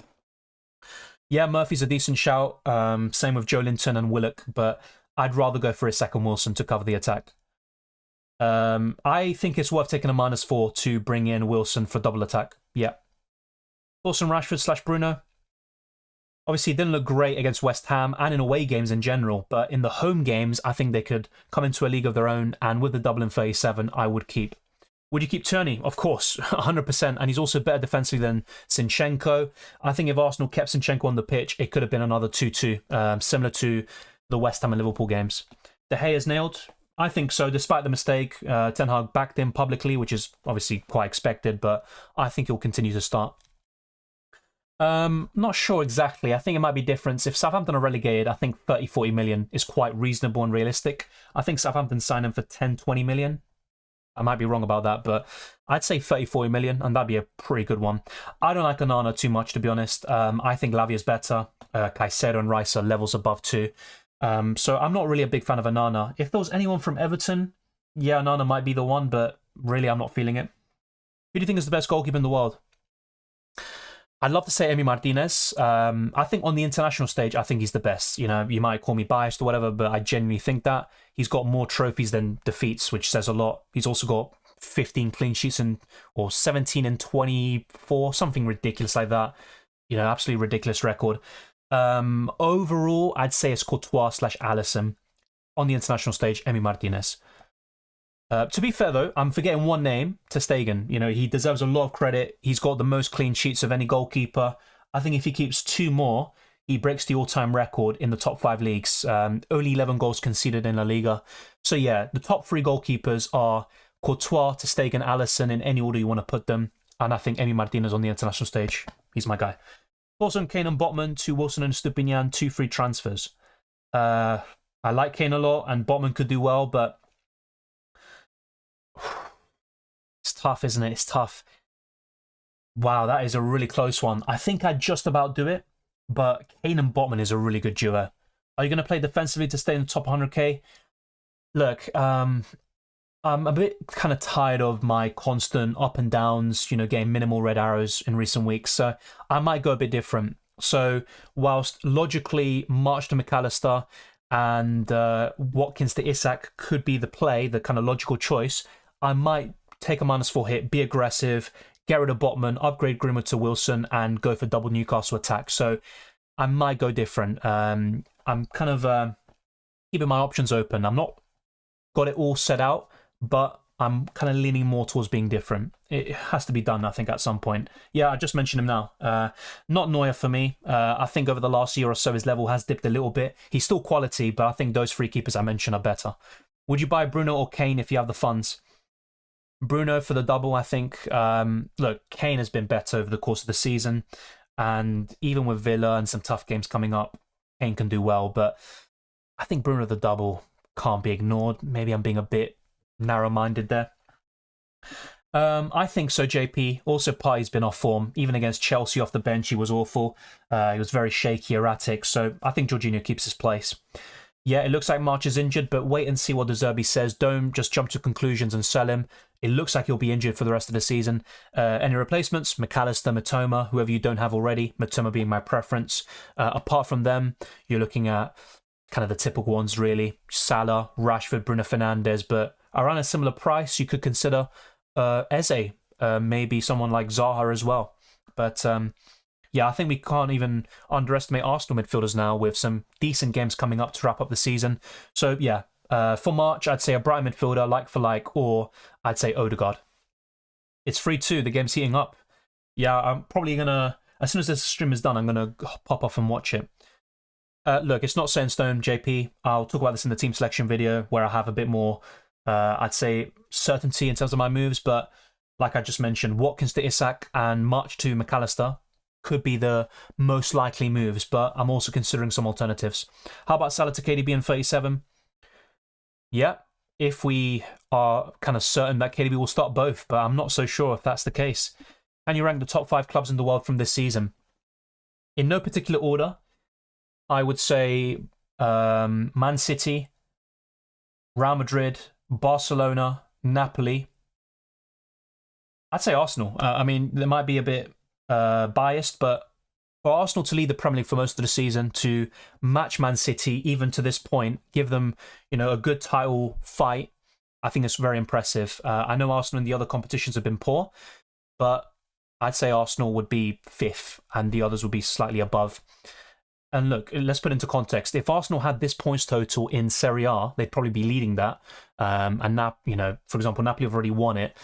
Yeah, Murphy's a decent shout. Same with Joe Linton and Willock, but I'd rather go for Isak and Wilson to cover the attack. I think it's worth taking a -4 to bring in Wilson for double attack. Yeah. Wilson, Rashford / Bruno. Obviously, it didn't look great against West Ham and in away games in general, but in the home games, I think they could come into a league of their own, and with the double in 37, I would keep. Would you keep Tierney? Of course, 100%, and he's also better defensively than Zinchenko. I think if Arsenal kept Zinchenko on the pitch, it could have been another 2-2, similar to the West Ham and Liverpool games. De Gea is nailed? I think so, despite the mistake. Ten Hag backed him publicly, which is obviously quite expected, but I think he'll continue to start. Not sure exactly. I think it might be different. If Southampton are relegated, I think 30, 40 million is quite reasonable and realistic. I think Southampton signed him for 10, 20 million. I might be wrong about that, but I'd say 30, 40 million, and that'd be a pretty good one. I don't like Onana too much, to be honest. I think Lavia's better. Caicedo and Rice are levels above too. So I'm not really a big fan of Onana. If there was anyone from Everton, yeah, Onana might be the one, but really I'm not feeling it. Who do you think is the best goalkeeper in the world? I'd love to say Emi Martinez. I think on the international stage, I think he's the best. You know, you might call me biased or whatever, but I genuinely think that. He's got more trophies than defeats, which says a lot. He's also got 15 clean sheets or 17 and 24, something ridiculous like that. You know, absolutely ridiculous record. Overall, I'd say it's Courtois / Alisson. On the international stage, Emi Martinez. To be fair, though, I'm forgetting one name, ter Stegen. You know, he deserves a lot of credit. He's got the most clean sheets of any goalkeeper. I think if he keeps 2 more, he breaks the all-time record in the top 5 leagues. Only 11 goals conceded in La Liga. So yeah, the top 3 goalkeepers are Courtois, ter Stegen, Alisson, in any order you want to put them. And I think Emi Martinez on the international stage. He's my guy. Also, Kane and Botman, 2 Wilson and Stupinian, 2 free transfers. I like Kane a lot, and Botman could do well, but it's tough, isn't it? It's tough. Wow, that is a really close one. I think I'd just about do it, but Kane and Botman is a really good duo. Are you going to play defensively to stay in the top 100k? Look, I'm a bit kind of tired of my constant up and downs, you know, getting minimal red arrows in recent weeks, so I might go a bit different. So whilst logically March to McAllister and Watkins to Isak could be the play, the kind of logical choice, I might take a -4 hit, be aggressive, get rid of Botman, upgrade Greenwood to Wilson, and go for double Newcastle attack. So I might go different. I'm kind of keeping my options open. I'm not got it all set out, but I'm kind of leaning more towards being different. It has to be done, I think, at some point. Yeah, I just mentioned him now. Not Neuer for me. I think over the last year or so, his level has dipped a little bit. He's still quality, but I think those 3 keepers I mentioned are better. Would you buy Bruno or Kane if you have the funds? Bruno for the double, I think. Look, Kane has been better over the course of the season, and even with Villa and some tough games coming up, Kane can do well, but I think Bruno the double can't be ignored. Maybe I'm being a bit narrow-minded there. I think so, JP. Also, Partey's been off form. Even against Chelsea off the bench, he was awful. He was very shaky, erratic, so I think Jorginho keeps his place. Yeah, it looks like March is injured, but wait and see what De Zerbi says. Don't just jump to conclusions and sell him. It looks like he'll be injured for the rest of the season. Any replacements? McAllister, Mitoma, whoever you don't have already. Mitoma being my preference. Apart from them, you're looking at kind of the typical ones, really. Salah, Rashford, Bruno Fernandes, but around a similar price, you could consider Eze, maybe someone like Zaha as well. But yeah, I think we can't even underestimate Arsenal midfielders now with some decent games coming up to wrap up the season. So yeah, for March, I'd say a Brighton midfielder, like for like, or I'd say Odegaard. It's 3-2, the game's heating up. Yeah, I'm probably going to, as soon as this stream is done, I'm going to pop off and watch it. Look, it's not set in stone, JP. I'll talk about this in the team selection video where I have a bit more, I'd say, certainty in terms of my moves. But like I just mentioned, Watkins to Isak and March to McAllister could be the most likely moves, but I'm also considering some alternatives. How about Salah to KDB in 37? Yeah, if we are kind of certain that KDB will start both, but I'm not so sure if that's the case. Can you rank the top 5 clubs in the world from this season? In no particular order, I would say Man City, Real Madrid, Barcelona, Napoli. I'd say Arsenal. I mean, they might be a bit biased, but for Arsenal to lead the Premier League for most of the season, to match Man City even to this point, give them, you know, a good title fight, I think it's very impressive. I know Arsenal in the other competitions have been poor, but I'd say Arsenal would be 5th and the others would be slightly above. And look, let's put it into context. If Arsenal had this points total in Serie A, they'd probably be leading that. And now, you know, for example, Napoli have already won it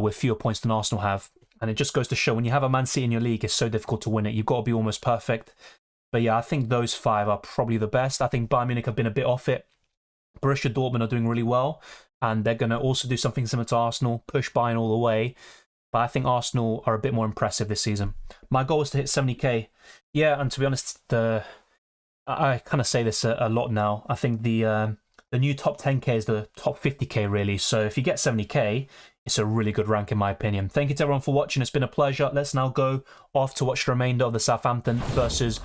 with fewer points than Arsenal have. And it just goes to show when you have a Man City in your league, it's so difficult to win it. You've got to be almost perfect. But yeah, I think those 5 are probably the best. I think Bayern Munich have been a bit off it. Borussia Dortmund are doing really well. And they're going to also do something similar to Arsenal, push Bayern all the way. But I think Arsenal are a bit more impressive this season. My goal is to hit 70k. Yeah, and to be honest, I kind of say this a lot now. I think the new top 10k is the top 50k, really. So if you get 70k, it's a really good rank in my opinion. Thank you to everyone for watching. It's been a pleasure. Let's now go off to watch the remainder of the Southampton versus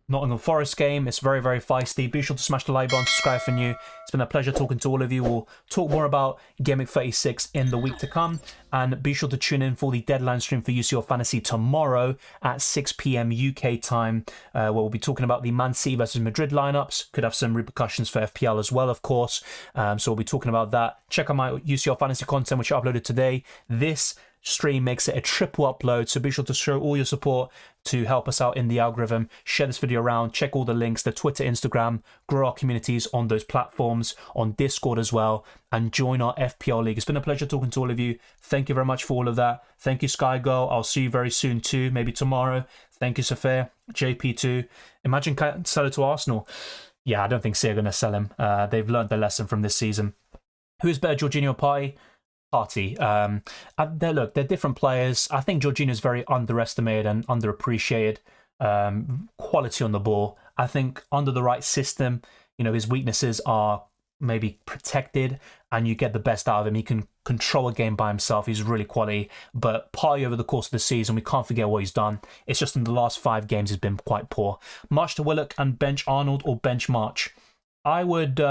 Nottingham Forest game. It's very, very feisty. Be sure to smash the like button, subscribe if you're new. It's been a pleasure talking to all of you. We'll talk more about Game Week 36 in the week to come. And be sure to tune in for the deadline stream for UCL Fantasy tomorrow at 6 p.m. UK time, where we'll be talking about the Man City versus Madrid lineups. Could have some repercussions for FPL as well, of course. So we'll be talking about that. Check out my UCL Fantasy content, which I uploaded today. This stream makes it a triple upload, so be sure to show all your support to help us out in the algorithm. Share this video around, check all the links, the Twitter, Instagram, grow our communities on those platforms, on Discord as well, and join our FPL League. It's been a pleasure talking to all of you. Thank you very much for all of that. Thank you, Sky Girl. I'll see you very soon too, maybe tomorrow. Thank you, Sophia. JP too. Imagine sell it to Arsenal. Yeah, I don't think City are going to sell him. They've learned their lesson from this season. Who's better, Jorginho or Partey? Partey. They're different players. I think Jorginho's very underestimated and underappreciated. Quality on the ball. I think under the right system, his weaknesses are maybe protected and you get the best out of him. He can control a game by himself. He's really quality. But Partey over the course of the season, we can't forget what he's done. It's just in the last 5 games he's been quite poor. March to Willock and bench Arnold or bench March? I would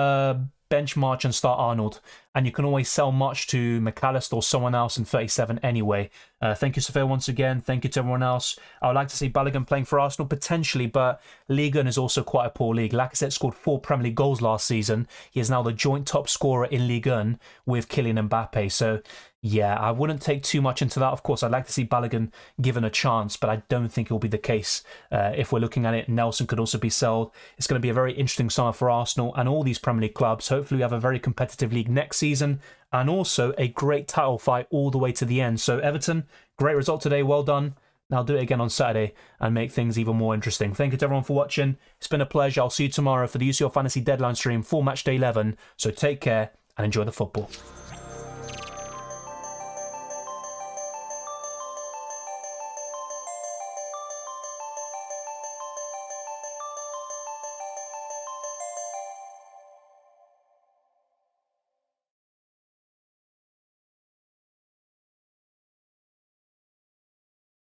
bench March and start Arnold, and you can always sell March to McAllister or someone else in 37 anyway. Thank you, Sophia, once again. Thank you to everyone else. I would like to see Balogun playing for Arsenal potentially, but Ligue 1 is also quite a poor league. Lacazette scored 4 Premier League goals last season. He is now the joint top scorer in Ligue 1 with Kylian Mbappe. So yeah, I wouldn't take too much into that. Of course, I'd like to see Balogun given a chance, but I don't think it will be the case. If we're looking at it, Nelson could also be sold. It's going to be a very interesting summer for Arsenal and all these Premier League clubs. Hopefully we have a very competitive league next season and also a great title fight all the way to the end. So Everton, great result today. Well done. Now do it again on Saturday and make things even more interesting. Thank you to everyone for watching. It's been a pleasure. I'll see you tomorrow for the UCL Fantasy Deadline stream for Match Day 11. So take care and enjoy the football.